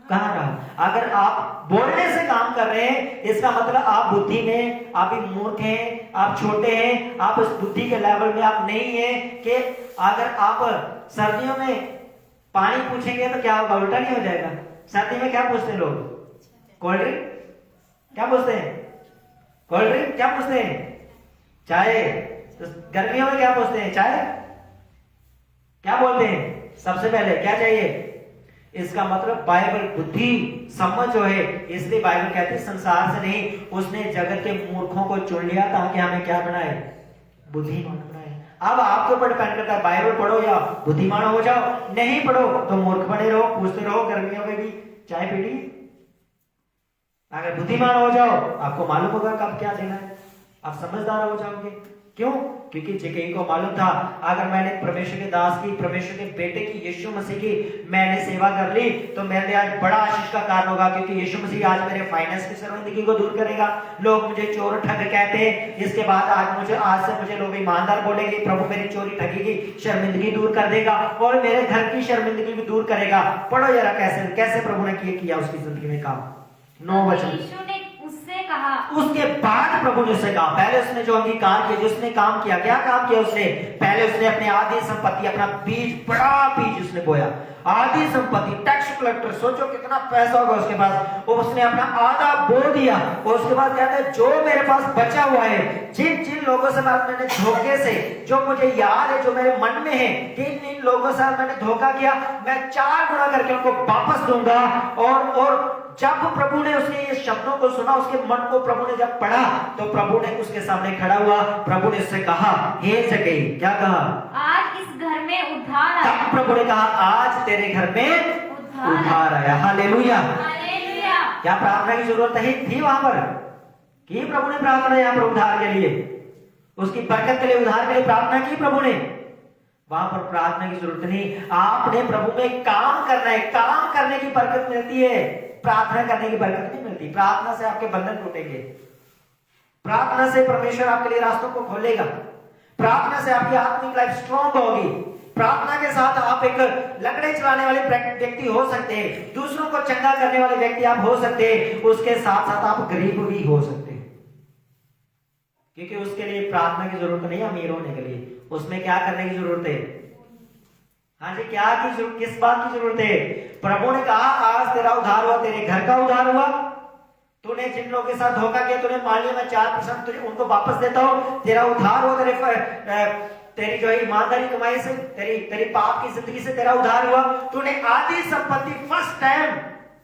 कहाँ रहा? अगर आप बोलने से काम कर रहे हैं, इसका मतलब आप बुद्धि में आप ही मूर्ख हैं, आप छोटे हैं, आप उस बुद्धि के लेवल में आप नहीं है कि अगर आप सर्दियों में पानी पूछेंगे तो क्या होगा? उल्टा नहीं हो जाएगा? सर्दी में क्या पूछते हैं लोग? Cold drink. क्या पूछते हैं? Cold drink. क्या पूछते हैं? चाय। तो गर्मियों में क्या पूछते हैं? चाय। क्या बोलते हैं सबसे पहले? क्या चाहिए? इसका मतलब बाइबल बुद्धि समझ जो है, इसलिए बाइबल कहती है संसार से नहीं, उसने जगत के मूर्खों को चुन लिया ताकि हमें क्या बनाए? बुद्धिमान बनाए। अब आपके ऊपर डिपेंड करता है, बाइबल पढ़ो या बुद्धिमान हो जाओ, नहीं पढ़ो तो मूर्ख बने रहो, पूछते रहो गर्मियों में भी चाय पीनी। अगर बुद्धिमान हो जाओ आपको मालूम होगा कब क्या देना है, आप समझदार हो जाओगे। क्यों? क्योंकि जेकेई को मालूम था अगर मैंने परमेश्वर के दास की, परमेश्वर के बेटे की, यीशु मसीह की मैंने सेवा कर ली तो मेरे लिए आज बड़ा आशीष का कारण होगा, क्योंकि यीशु मसीह आज मेरे फाइनेंस की शर्मिंदगी को दूर करेगा। लोग मुझे चोर ठग कहते हैं, इसके बाद आज से मुझे लोग ईमानदार बोलेंगे। प्रभु मेरी चोरी ठगी की शर्मिंदगी दूर कर देगा और मेरे घर की शर्मिंदगी भी दूर करेगा। पढ़ो जरा कैसे प्रभु ने किया उसकी जिंदगी में काम। 9 वचन। उसके बाद प्रभु ने उससे कहा, पहले उसने जो अंगीकार किया, जिसने काम किया, क्या काम किया उसने? पहले उसने अपने आधी संपत्ति, अपना बीज, बड़ा बीज उसने बोया, आधी संपत्ति। टैक्स कलेक्टर, सोचो कितना पैसा होगा उसके पास, उसने अपना आधा बो दिया। और उसके बाद कहता है जो मेरे पास बचा हुआ है, जिन जिन लोगों से मैंने धोखे से, जो मुझे याद है, जो मेरे मन में है, जिन लोगों से मैंने धोखा किया, मैं 4 गुना करके उनको वापस दूंगा। और जब प्रभु ने उसके ये शब्दों को सुना, उसके मन को प्रभु ने जब पढ़ा, तो प्रभु ने उसके सामने खड़ा हुआ, प्रभु ने उससे कहा, हे जक्कई, क्या कहा? आज इस घर में उद्धार आया। तब प्रभु ने कहा आज तेरे घर में उद्धार आया। हालेलुया। क्या प्रार्थना की जरूरत ही थी वहां पर? की प्रभु ने प्रार्थना यहाँ पर उद्धार के लिए, उसकी बरकत के लिए, उद्धार के लिए प्रार्थना की प्रभु ने। वहां पर प्रार्थना की जरूरत नहीं, आपने प्रभु में काम करना है, काम करने की बरकत मिलती है, प्रार्थना करने की बरकत नहीं मिलती। प्रार्थना से आपके बंधन टूटेंगे, प्रार्थना से परमेश्वर आपके लिए रास्तों को खोलेगा, प्रार्थना से आपकी आत्मिक लाइफ स्ट्रॉन्ग होगी। प्रार्थना के साथ आप एक लकड़े चलाने वाले व्यक्ति हो सकते हैं, दूसरों को चंगा करने वाले व्यक्ति आप हो सकते हैं, उसके साथ साथ आप गरीब भी हो सकते हैं, क्योंकि उसके लिए प्रार्थना की जरूरत नहीं अमीर होने के लिए। उसमें क्या करने की जरूरत है? हाँ जी, क्या की जरूरत, किस बात की जरूरत है? प्रभु ने कहा आज तेरा उद्धार हुआ, तेरे घर का उद्धार हुआ। तूने जिन लोगों के साथ धोखा किया, तूने मान लिया मैं 4% तुझे उनको वापस देता हूं, तेरा उद्धार हुआ, तेरी जो ईमानदारी कमाई से, तेरी पाप की जिंदगी से तेरा उद्धार हुआ। तूने आधी संपत्ति फर्स्ट टाइम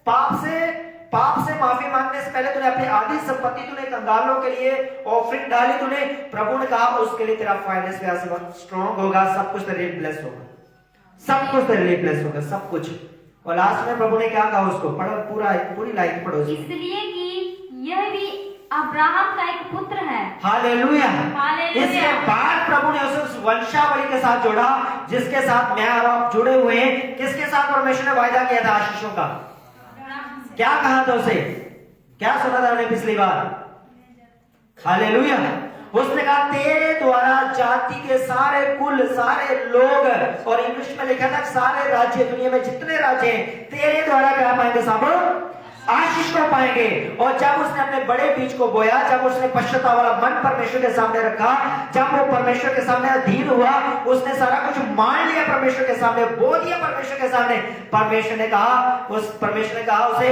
पाप से माफी मांगने से पहले तूने अपनी आधी संपत्ति तूने कंगालों के लिए ऑफरिंग डाली तूने। प्रभु ने कहा उसके लिए तेरा फाइनेंस व्यवस्था स्ट्रॉन्ग होगा, सब कुछ तेरे लिए ब्लेस होगा, सब कुछ तेरे लिए ब्लेस होगा, सब कुछ। और लास्ट में प्रभु ने क्या कहा उसको? पढ़ो, पूरी लाइन पढ़ो। इसलिए कि यह भी अब्राहम का एक पुत्र है। हालेलुया। इसके बाद प्रभु ने उसे उस वंशावली के साथ जोड़ा जिसके साथ मैं और आप जुड़े हुए हैं। किसके साथ परमेश्वर ने वायदा किया था आशीषों का? क्या कहा था उसे? क्या सुना था हमने पिछली बार? हालेलुया। उसने कहा तेरे द्वारा जाति के सारे कुल, सारे लोग, और इंग्लिश में लिखा था सारे राज्य, दुनिया में जितने राज्य हैं तेरे द्वारा क्या पाएंगे? सब आशीष को पाएंगे। और जब उसने अपने बड़े बीज को बोया, जब उसने पश्चाताप वाला मन परमेश्वर के सामने रखा, जब वो परमेश्वर के सामने अधीन हुआ, उसने सारा कुछ मान लिया परमेश्वर के सामने, बो दिया परमेश्वर के सामने। परमेश्वर ने कहा उसे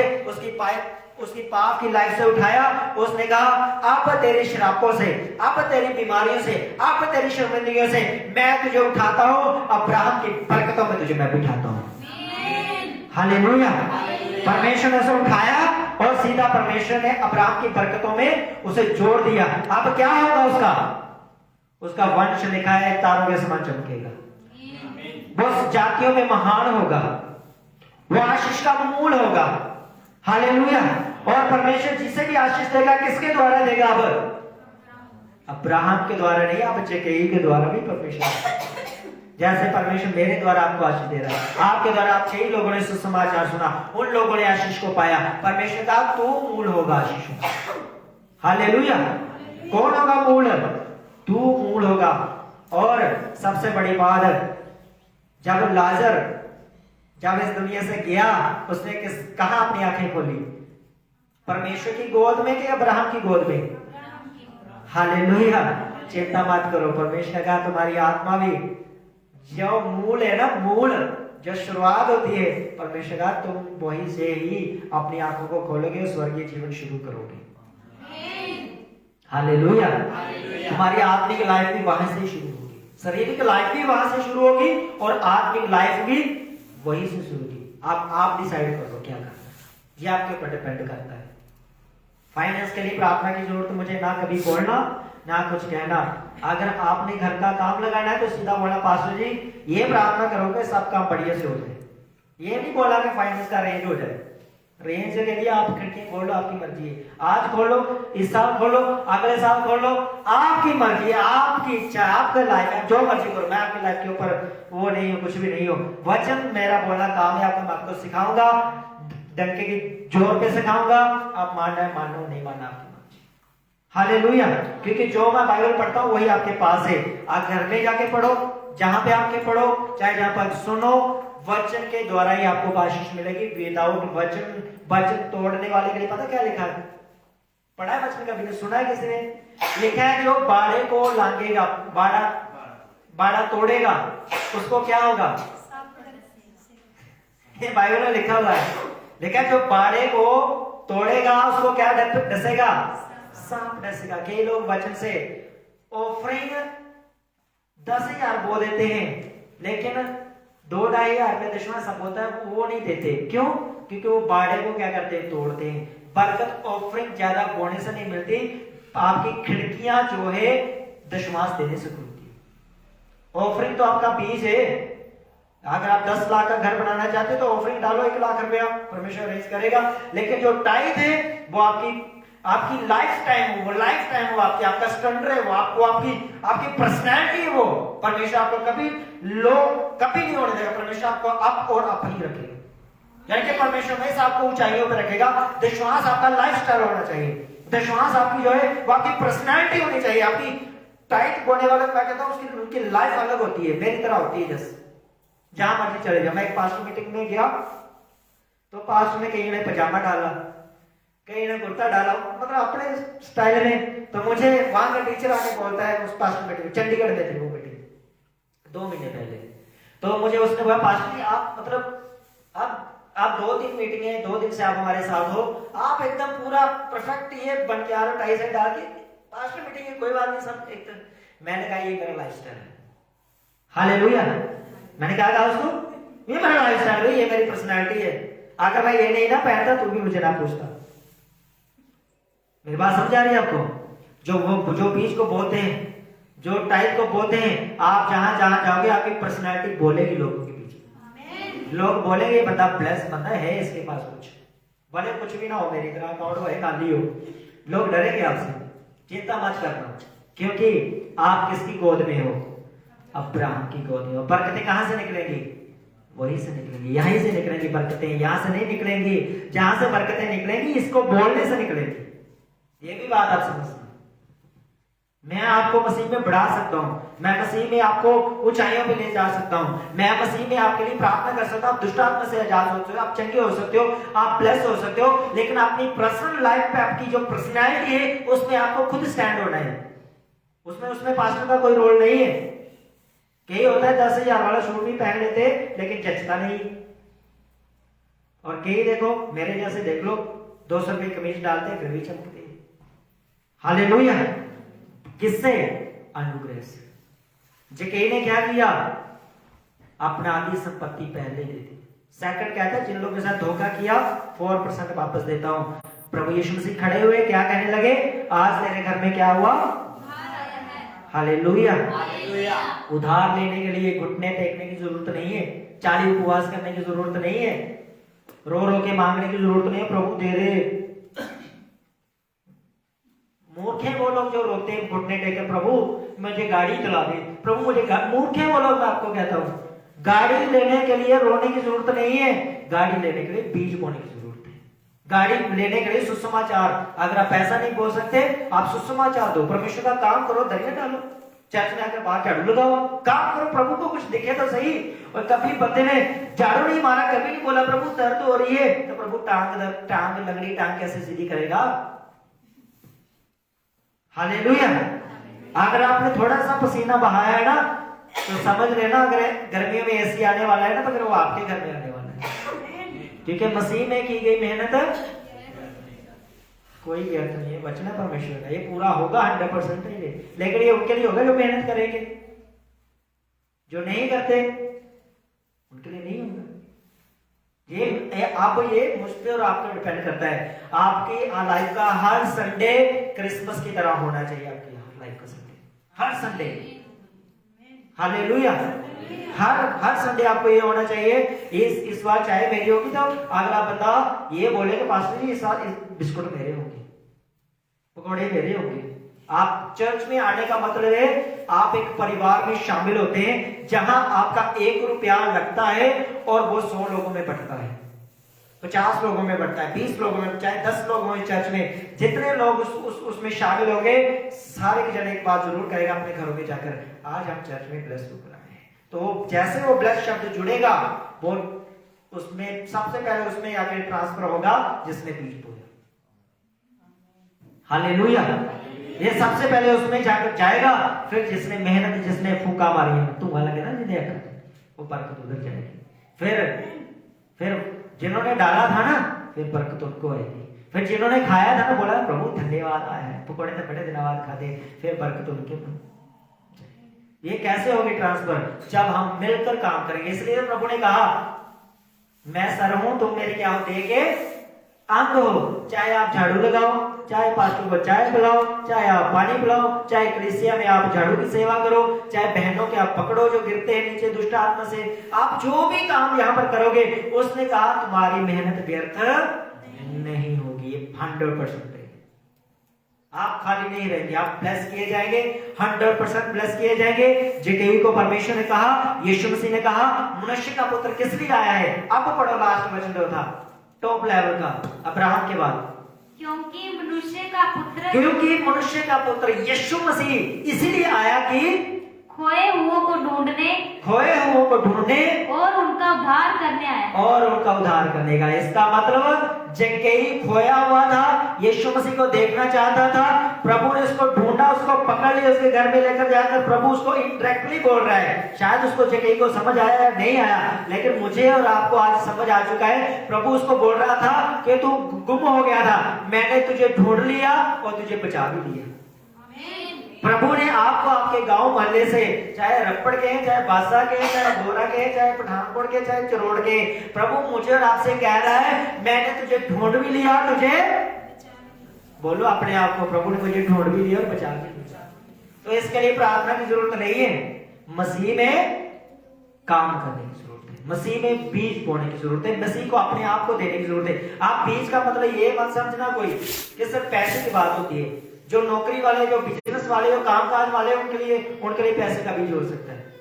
उसकी पाप की लाइफ से उठाया। उसने कहा अब तेरी शरापों से, अब तेरी बीमारियों से, अब तेरी शर्मिंदगियों से मैं तुझे उठाता हूं, अब्राहम की बरकतों में तुझे मैं बिठाता हूं। हालेलुया। परमेश्वर ने उसे उठाया और सीधा परमेश्वर ने अब्राहम की बरकतों में उसे जोड़ दिया। अब क्या होगा? उसका वंश लिखा है तारों के समान चमकेगा, वो जातियों में महान होगा, वो आशीष का मूल होगा। हालेलुया। और परमेश्वर जिसे भी आशीष देगा किसके द्वारा देगा? अब अब्राहम के द्वारा नहीं, अब जक्कई के द्वारा भी परमेश्वर। जैसे परमेश्वर मेरे द्वारा आपको आशीष दे रहा है, आपके द्वारा आप 6 लोगों ने सुसमाचार सुना, उन लोगों ने आशीष को पाया। परमेश्वर का तू मूल होगा आशीष। हालेलुया। कौन होगा मूल? तू मूल होगा। और सबसे बड़ी बात, जब लाजर जब इस दुनिया से गया, उसने कहां अपनी आंखें खोली? परमेश्वर की गोद में कि अब्राहम की गोद में? हालेलुया। चिंता मत करो, परमेश्वर का तुम्हारी आत्मा भी जो मूल है ना, मूल जो शुरुआत होती है, परमेश्वर का तुम वहीं से ही अपनी आंखों को खोलोगे, स्वर्गीय जीवन शुरू करोगे। हालेलुया। तुम्हारी आत्मिक लाइफ भी वहां से शुरू होगी, शारीरिक लाइफ भी वहां से शुरू होगी और आत्मिक लाइफ भी वहीं से शुरू होगी। आप डिसाइड कर लो क्या करना है, ये आपके ऊपर डिपेंड करता है। फाइनेंस के लिए प्रार्थना की जरूरत मुझे ना कभी बोलना ना कुछ कहना। अगर आपने घर का काम लगाना है तो सीधा बोला पास्टर जी ये प्रार्थना करोगे सब काम बढ़िया से हो जाए। ये नहीं बोला कि फाइनेंस का रेंज हो जाए। रेंज के लिए आप खिड़की खोल लो, आपकी मर्जी है। आज खोलो, इस साल खोलो, अगले साल खोलो, आपकी मर्जी है, आपकी इच्छा है, आपका लाइफ है, जो मर्जी करो। मैं आपकी लाइफ के ऊपर वो नहीं हो, कुछ भी नहीं हो। वचन मेरा बोलना काम है, आपको मैं आपको सिखाऊंगा, डंके की जोर पे सिखाऊंगा। आप मानना है मानो, नहीं मानना आपकी मर्जी। हालेलुया। क्योंकि जो मैं बाइबल पढ़ता हूँ वही आपके पास है। आप घर में जाके पढ़ो, जहां पे आपके पढ़ो, चाहे जहां पर सुनो, वचन के द्वारा ही आपको आशीष मिलेगी। विदाउट वचन तोड़ने वाले के लिए पता क्या लिखा है? पढ़ा है वचन का भी? सुना है किसी ने? लिखा है जो बाड़े को लांगेगा, बाड़ा तोड़ेगा, उसको क्या होगा? ये बाइबल में लिखा हुआ है। लिखा है जो बाड़े को तोड़ेगा उसको क्या डसेगा? सांप डसेगा। कई लोग वचन से ऑफरिंग 10,000 बो देते हैं, लेकिन 2-2.5 में दशवां सब होता है वो नहीं देते। क्यों? क्योंकि वो बाड़े को क्या करते हैं? तोड़ते हैं। बरकत ऑफरिंग ज्यादा बोने से नहीं मिलती, आपकी खिड़कियां जो है दशमांश देने से खुलती है। ऑफरिंग तो आपका बीज है, अगर आप 10 लाख का घर बनाना चाहते हो तो ऑफरिंग डालो 1 लाख रुपया, परमेश्वर रेज करेगा। लेकिन जो टाइट है वो आपकी लाइफ टाइम, वो लाइफ टाइम, वो आपका स्टैंडर्ड है, वो आपकी पर्सनैलिटी है, वो परमेश्वर आपको कभी लो कभी नहीं होने देगा। परमेश्वर आपको अप और अप ही रखेगा, यानी कि परमेश्वर हमेशा आपको ऊंचाइयों पर रखेगा। विश्वास आपका लाइफ स्टाइल होना चाहिए, विश्वास आपकी जो है वो आपकी पर्सनैलिटी होनी चाहिए। आपकी टाइट बोलने वाला मैं कहता हूँ उनकी लाइफ अलग होती है, मेरी तरह होती है। जैसे जहां मर्जी चले जाओ, मैं एक पास्टर मीटिंग में गया तो पास्टर ने कहीं ने पजामा डाला, कहीं ने कुर्ता डाला, मतलब अपने स्टाइल में। तो मुझे वहां का टीचर आके बोलता है, उस पास्टर मीटिंग चंडीगढ़ में थी वो मीटिंग 2 महीने पहले, तो मुझे उसने बोला पास्टर जी आप मतलब आप 2 दिन मीटिंग है, 2 दिन से आप हमारे साथ हो, आप एकदम पूरा परफेक्ट ये बन के आ रहे हो, टाई से डाल के पास्टर मीटिंग है, कोई बात नहीं सब एक। मैंने कहा ये मेरा लाइफस्टाइल है। हालेलुया। मैंने कहा उसको ये मेरा लाइफस्टाइल है, ये मेरी पर्सनालिटी है। अगर मैं ये नहीं ना पहनता तो भी मुझे ना पूछता। मेरी बात समझ आ रही है आपको? जो बीज को बोते हैं, जो टाइप को बोते हैं, आप जहां जहां जाओगे आपकी पर्सनालिटी बोलेगी लोगों के बीच। लोग बोलेंगे बंदा ब्लेस बंदा है, इसके पास कुछ, भले कुछ भी ना हो, मेरी तरह अकाउंट हो खाली हो, लोग डरेंगे आपसे। चिंता मत करना, क्योंकि आप किसकी गोद में हो? अब्राहम की गोद में हो। बरकतें कहां से निकलेंगी? वहीं से निकलेंगी, यहीं से निकलेंगी बरकतें, यहां से नहीं निकलेंगी। जहां से बरकतें निकलेंगी इसको बोलने से निकलेंगी। ये भी बात आप समझना। मैं आपको मसीह में बढ़ा सकता हूं, मैं मसीह में आपको ऊंचाइयों पे ले जा सकता हूं, मैं मसीह में आपके लिए प्रार्थना कर सकता हूं। आप दुष्ट आत्मा से आजाद हो सकते हो, आप चंगे हो सकते हो, आप ब्लेस हो सकते हो, लेकिन अपनी पर्सनल लाइफ पे आपकी जो पर्सनैलिटी है उसमें आपको खुद स्टैंड होना है। उसमें पास्टर का कोई रोल नहीं है। कई होता है 10,000 वाला शूट भी पहन लेते लेकिन जचता नहीं, और कई देखो मेरे जैसे देख लो 200 रुपये कमीज डालते फिर भी चमकते। हालेलुया। किससे? अनुग्रह से। जक्कई ने क्या किया? अपना आधी संपत्ति पहले दे दी। सेकंड कहता है जिन लोगों के साथ धोखा किया 4% वापस देता हूं। प्रभु यीशु मसीह खड़े हुए क्या कहने लगे? आज तेरे घर में क्या हुआ? हालेलुया। उधार लेने के लिए घुटने टेकने की जरूरत नहीं है, 40 उपवास करने की जरूरत नहीं है, रो रो के मांगने की जरूरत नहीं है, प्रभु दे दे। मूर्ख है वो लोग जो रोते हैं घुटने टेके, प्रभु मुझे गाड़ी दिला दे, प्रभु मुझे मूर्ख है वो लोग। मैं आपको कहता हूं गाड़ी लेने के लिए रोने की जरूरत नहीं है, गाड़ी लेने के लिए बीज बोने की जरूरत है। गाड़ी लेने के लिए सुसमाचार, अगर आप पैसा नहीं बोल सकते आप सुसमाचार दो, परमेश्वर का काम करो, दरिया डालो, चर्च में आकर बाहर झाड़ू लगाओ, काम करो, प्रभु को कुछ दिखे तो सही। और कभी बंदे ने झाड़ू नहीं मारा, कभी नहीं बोला प्रभु दर्द हो रही है, तो प्रभु टांग लंगड़ी टांग कैसे सीधी करेगा? हालेलुया। अगर आपने थोड़ा सा पसीना बहाया है ना तो समझ लेना अगर गर्मियों में एसी आने वाला है ना तो फिर वो आपके घर में आने वाला है, क्योंकि मसीह में की गई मेहनत कोई व्यर्थ नहीं है। बचना परमेश्वर का, ये पूरा होगा 100% नहीं, लेकिन ये उनके लिए होगा जो मेहनत करेंगे, जो नहीं करते उनके लिए नहीं होगा। ये आप ये मुझ पे और आप पे डिपेंड करता है। आपकी लाइफ का हर संडे क्रिसमस की तरह होना चाहिए। आपकी लाइफ का संडे, हर संडे, हालेलुया, हर संडे आपको ये होना चाहिए। इस बार चाहे मेरी होगी तो अगला बंदा ये बोले कि पास्टर जी इस बिस्कुट मेरे होंगे, पकौड़े मेरे होंगे। आप चर्च में आने का मतलब है आप एक परिवार में शामिल होते हैं जहां आपका 1 रुपया लगता है और वो 100 लोगों में बंटता है, 50 लोगों में बंटता है, 20 लोगों में, चाहे 10 लोग हों चर्च में, जितने लोग उसमें शामिल होंगे सारे के जन एक बात जरूर करेगा अपने घरों में जाकर, आज हम चर्च में ब्लेस होकर आए हैं। तो जैसे वो ब्लेस शब्द जुड़ेगा वो उसमें सबसे पहले उसमें आगे ट्रांसफर होगा जिसने बीज बोया। हालेलुया। ये सबसे पहले उसमें जाकर जाएगा, फिर जिसने मेहनत, जिसने फूका मारी है तू वाला ना जिन्हें वो बरकत उधर जाएगी। फिर जिन्होंने डाला था ना फिर बरकत उनको आएगी। फिर जिन्होंने खाया था ना बोला प्रभु धन्यवाद आया है, पकौड़े तो बड़े दिनवाद खाते, फिर बरकत उनके। ये कैसे होगी ट्रांसफर? जब हम मिलकर काम करेंगे। इसलिए प्रभु ने कहा मैं सर हूं तुम मेरे क्या हो, देके अंग हो, चाहे आप झाड़ू लगाओ, चाहे पास्टर को चाय पिलाओ, चाहे आप पानी पिलाओ, चाहे कलीसिया में आप झाड़ू की सेवा करो, चाहे बहनों के आप पकड़ो जो गिरते हैं नीचे दुष्ट आत्मा से, आप जो भी काम यहाँ पर करोगे, उसने कहा तुम्हारी मेहनत व्यर्थ नहीं होगी। ये 100% है। आप खाली नहीं रहेंगे, आप ब्लेस किए जाएंगे, 100% ब्लेस किए जाएंगे। जेकेवी को परमेश्वर ने कहा, यीशु मसीह ने कहा, मनुष्य का पुत्र किस लिए आया है? अब पढ़ो लास्ट वचन जो था टॉप लेवल का, अब्राहम के बाद, क्योंकि मनुष्य का पुत्र क्योंकि मनुष्य का पुत्र यीशु मसीह इसलिए आया कि खोए हुओं को ढूंढने को ढूंढने और उनका उद्धार करने आया। और उनका उद्धार करने का। इसका मतलब जक्कई खोया हुआ था, यीशु मसीह को देखना चाहता था, प्रभु ने उसको ढूंढा, उसको पकड़ लिया, उसके घर में लेकर जाकर प्रभु उसको इनडायरेक्टली बोल रहा है। शायद उसको जक्कई को समझ आया या नहीं आया, लेकिन मुझे और आपको आज समझ आ चुका है। प्रभु उसको बोल रहा था कि तू गुम हो गया था, मैंने तुझे ढूंढ लिया और तुझे बचा भी लिया। प्रभु ने आपको आपके गांव मोहल्ले से, चाहे रप्पड़ के, चाहे बादशाह के, चाहे गोरा के, चाहे पठानकोट के, चाहे चरोड़ के, प्रभु मुझे और आपसे कह रहा है मैंने तुझे ढूंढ भी लिया, तुझे बोलो अपने आप को, प्रभु ने मुझे ढूंढ भी लिया और बचा भी लिया। तो इसके लिए प्रार्थना की जरूरत नहीं है, मसीह में काम करने की जरूरत है, मसीह में बीज बोने की जरूरत है, मसीह को अपने आप को देने की जरूरत है। आप बीज का मतलब ये मत समझना कोई कि सिर्फ पैसे की बात होती है। जो नौकरी वाले, जो बिजनेस वाले, जो कामकाज वाले, उनके लिए पैसे का बीज हो सकता है,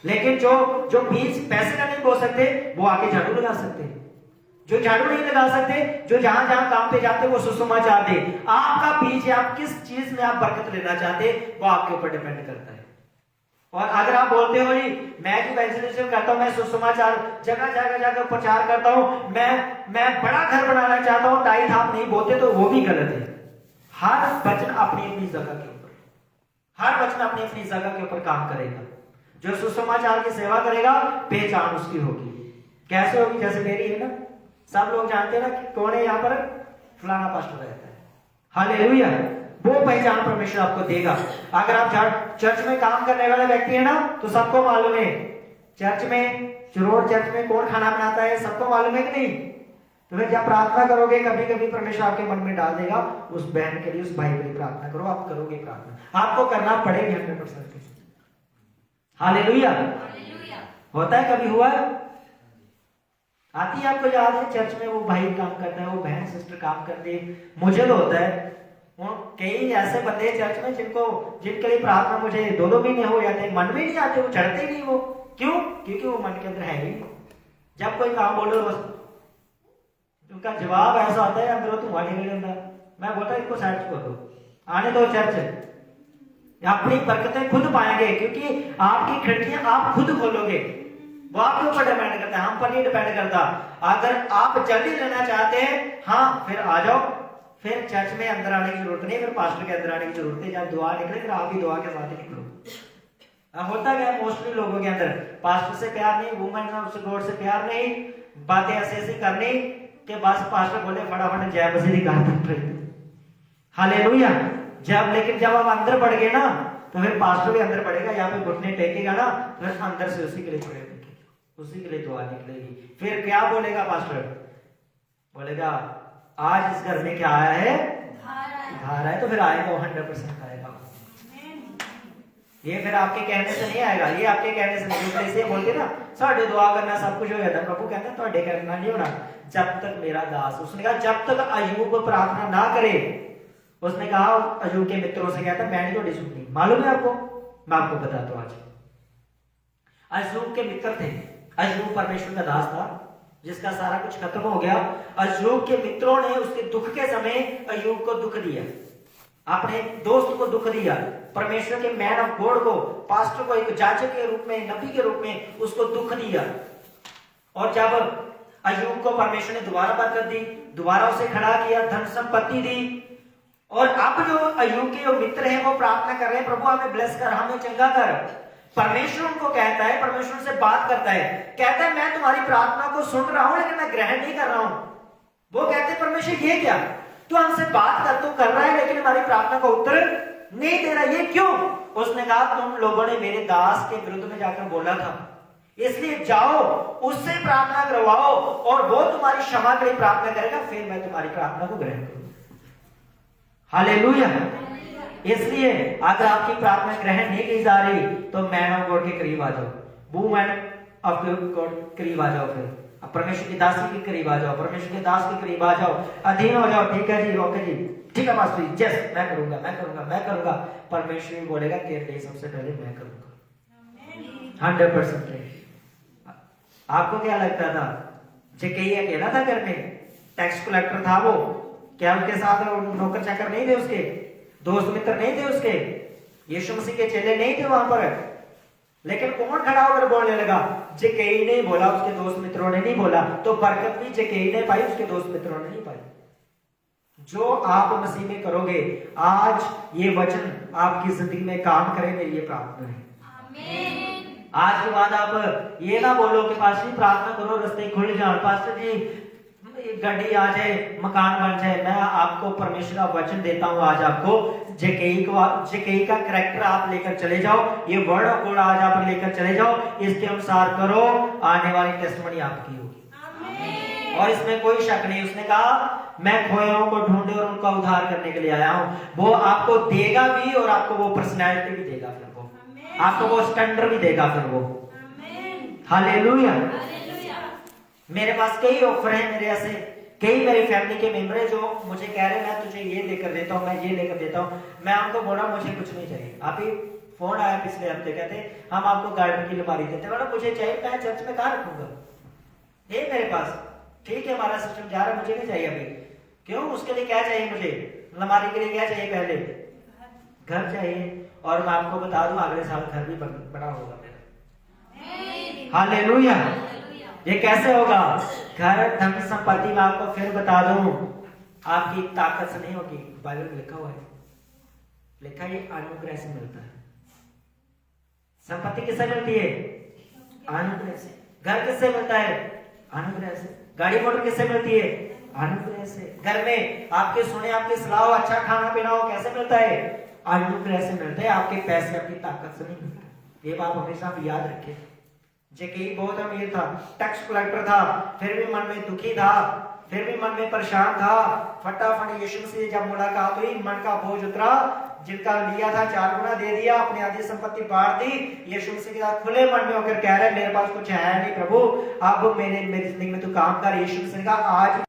लेकिन जो बीज पैसे का नहीं बो सकते वो आके झाड़ू लगा सकते हैं। जो झाड़ू नहीं लगा सकते, जो जहां जहां काम पे जाते वो सुसमाचार दे। आपका बीज, आप किस चीज में आप बरकत लेना चाहते, वो आपके ऊपर डिपेंड करता है। और अगर आप बोलते हो जी मैं जो इवेंजलिज्म करता हूं, मैं सुसमाचार जगह जगह जाकर प्रचार करता हूं, मैं बड़ा घर बनाना चाहता हूं, टाइट आप नहीं बोलते, तो वो भी गलत है। हर वचन अपनी अपनी जगह के ऊपर, हर वचन अपनी अपनी जगह के ऊपर काम करेगा। जो सुसमाचार की सेवा करेगा, पहचान उसकी होगी। कैसे होगी? जैसे मेरी है ना, सब लोग जानते हैं ना कि कौन है यहाँ पर, फलाना पास्टर रहता है, हालेलुया। वो पहचान परमेश्वर आपको देगा। अगर आप चर्च में काम करने वाले व्यक्ति है ना, तो सबको मालूम है चर्च में, चरोड़ चर्च में कौन खाना बनाता है, सबको मालूम है कि नहीं? तो फिर जब प्रार्थना करोगे, कभी कभी परमेश्वर आपके मन में डाल देगा उस बहन के लिए, उस भाई के लिए प्रार्थना करो। आप करोगे प्रार्थना, आपको करना पड़ेगी 100%। हालेलुया। होता है, कभी हुआ है? आती है आपको याद है चर्च में वो भाई काम करता है, वो बहन सिस्टर काम करती है। मुझे तो होता है, कई ऐसे बंदे चर्च में जिनके लिए प्रार्थना मुझे 2-2 महीने हो जाते हैं, मन में नहीं आते, वो चढ़ते ही नहीं। वो क्यों? क्योंकि वो मन के अंदर है ही। जब कोई काम बोलो बस उनका जवाब ऐसा होता है, अंदर धुआं निकल जाता है। मैं बोलता इनको साइड कर दो, आने दो चर्च, अपनी बरकतें खुद पाएंगे, क्योंकि आपकी खिड़कियां आप खुद खोलोगे। वो आपके ऊपर डिपेंड करता है, हम पर नहीं डिपेंड करता। अगर आप जल्दी लेना चाहते हैं, हाँ फिर आ जाओ, फिर चर्च में अंदर आने की जरूरत नहीं, फिर पास्टर के अंदर आने की जरूरत है। जब दुआ निकले फिर आप भी दुआ के साथ निकलो। होता क्या है मोस्टली लोगों के अंदर, पास्टर से प्यार नहीं, वुमेन ऑफ गॉड से प्यार नहीं, बातें ऐसी करनी कि बस पास्टर बोले फटाफट जय मसीह दिखा। हालेलुया। लेकिन जब आप अंदर बढ़ गए ना, तो फिर पास्टर भी अंदर बढ़ेगा, यहाँ पे घुटने टेकेगा ना, तो फिर अंदर से उसी के लिए पड़ेगा, उसी के लिए दुआ निकलेगी। फिर क्या बोलेगा पास्टर? बोलेगा आज इस घर में क्या आया है? धार है। तो फिर आएगा 100% आएगा। ये फिर आपके कहने से नहीं आएगा, ये आपके कहने से नहीं। इसलिए बोलते ना साढ़े दुआ करना सब कुछ हो जाता है। प्रभु कहते हैं थोड़े करना नहीं होना जब तक मेरा दास, उसने कहा जब तक अय्यूब प्रार्थना ना करे, उसने कहा अय्यूब के मित्रों से कहता मैं नहीं थोड़ी सुननी। मालूम है आपको? मैं आपको बताता हूं। आज अय्यूब के मित्र थे, अय्यूब परमेश्वर का दास था जिसका सारा कुछ खत्म हो गया। अय्यूब के मित्रों ने उसके दुख के समय अय्यूब को दुख दिया, अपने दोस्त को दुख दिया, परमेश्वर के मैन ऑफ गॉड को, पास्टर को, एक जाजक के रूप में, नबी के रूप में उसको दुख दिया। और जब अय्यूब को परमेश्वर ने दोबारा बरकत दी, दोबारा उसे खड़ा किया, धन संपत्ति दी, और अब जो अय्यूब के जो मित्र हैं वो प्रार्थना कर रहे हैं प्रभु हमें ब्लेस कर, हमें चंगा कर। परमेश्वर उनको कहता है, परमेश्वर से बात करता है, कहता है मैं तुम्हारी प्रार्थना को सुन रहा हूं लेकिन मैं ग्रहण नहीं कर रहा हूं। वो कहते हैं परमेश्वर ये क्या, तू हमसे बात कर रहा है लेकिन हमारी प्रार्थना का उत्तर नहीं दे रहा, ये क्यों? उसने कहा तुम लोगों ने मेरे दास के विरुद्ध में जाकर बोला था इसलिए जाओ, उससे प्रार्थना करवाओ और वो तुम्हारी क्षमा के लिए प्रार्थना करेगा, फिर मैं तुम्हारी प्रार्थना को ग्रहण करूंगा। हालेलुया। इसलिए अगर आपकी प्रार्थना ग्रहण नहीं की जा रही तो मैन ऑफ गॉड के करीब आ जाओ, वुमन ऑफ गॉड करीब आ जाओ, फिर परमेश्वर की दासी के करीब आ जाओ, परमेश्वर के दास के करीब आ जाओ, अधीन हो जाओ। ठीक है जी, ओके जी, ठीक है पास्टर जी, यस मैं करूंगा, मैं करूंगा, मैं करूंगा। परमेश्वर भी बोलेगा तेरे लिए सबसे पहले मैं करूंगा। 100%। आपको क्या लगता था जक्कई अकेला था घर में? टैक्स कलेक्टर था वो, क्या उसके साथ नौकर चाकर नहीं थे, उसके दोस्त मित्र नहीं थे, उसके यीशु मसीह के चेले नहीं थे वहां पर? लेकिन कौन खड़ा होकर बोलने लगा? जक्कई ने बोला, उसके दोस्त मित्रों ने नहीं बोला। तो बरकत भी जक्कई ने पाई, उसके दोस्त मित्रों ने नहीं पाई। जो आप मसीह में करोगे, आज ये वचन आपकी जिंदगी में काम करे, मेरी ये प्रार्थना है। आज के बाद आप ये ना बोलो कि पास्टर जी प्रार्थना करो रास्ते खुल जाए, पास्टर जी गाड़ी आ जाए, मकान बन जाए। मैं आपको परमेश्वर का वचन देता हूं आज आपको, जक्कई का करैक्टर आप लेकर चले जाओ, ये वर्ड ऑफ गॉड आज आप लेकर चले जाओ, इसके अनुसार करो, आने वाली टेस्टमनी आपकी होगी। और इसमें कोई शक नहीं। उसने कहा मैं खोयों को ढूंढे और उनका उद्धार करने के लिए आया हूं। वो आपको देगा भी और आपको वो पर्सनैलिटी भी देगा, फिर वो आपको वो स्टैंडर्ड भी देगा, फिर वो। हालेलुया। मेरे पास कई ऑफर है, मेरे ऐसे कई मेरे फैमिली के मेंबर है जो मुझे कह रहे हैं मैं तुझे ये लेकर देता हूँ, मैं ये लेकर देता हूँ। मैं उनको बोला मुझे कुछ नहीं चाहिए। अभी फोन आया पिछले हफ्ते, कहते हम आपको गार्डन की अलमारी देते हैं। मुझे चाहिए, मैं चर्च में कहाँ रखूंगा, ये मेरे पास ठीक है, हमारा सिस्टम जा रहा है, मुझे नहीं चाहिए अभी। क्यों? उसके लिए क्या चाहिए मुझे? अलमारी के लिए क्या चाहिए? पहले घर चाहिए। और मैं आपको बता दूं अगले साल घर भी बना होगा मेरा। हालेलुया। ये कैसे होगा? घर धन संपत्ति में आपको फिर बता दूं, आपकी ताकत से नहीं होगी। बाइबल में लिखा हुआ है, लिखा ये अनुग्रह से मिलता है। संपत्ति किससे मिलती है? अनुग्रह से। घर किससे मिलता है? अनुग्रह से। गाड़ी मोटर किससे मिलती है? अनुग्रह से। घर में आपके सुने, आपकी सलाह हो, अच्छा खाना पीना हो, कैसे मिलता है? अनुग्रह से मिलता है। आपके पैसे आपकी ताकत से नहीं मिलते। ये बात हमेशा याद रखें। जक्कई बहुत अमीर था, टैक्स कलेक्टर था, फिर भी मन में दुखी था, फिर भी मन में परेशान था। फटाफट यीशु से जब मुलाकात हुई, मन का बोझ उतरा, जिनका लिया था 4 गुना दे दिया, अपनी आधी संपत्ति बांट दी। यीशु मसीह के साथ खुले मन में होकर कह रहे मेरे पास कुछ है नहीं प्रभु, अब मेरी जिंदगी में तू काम कर। यीशु मसीह ने कहा आज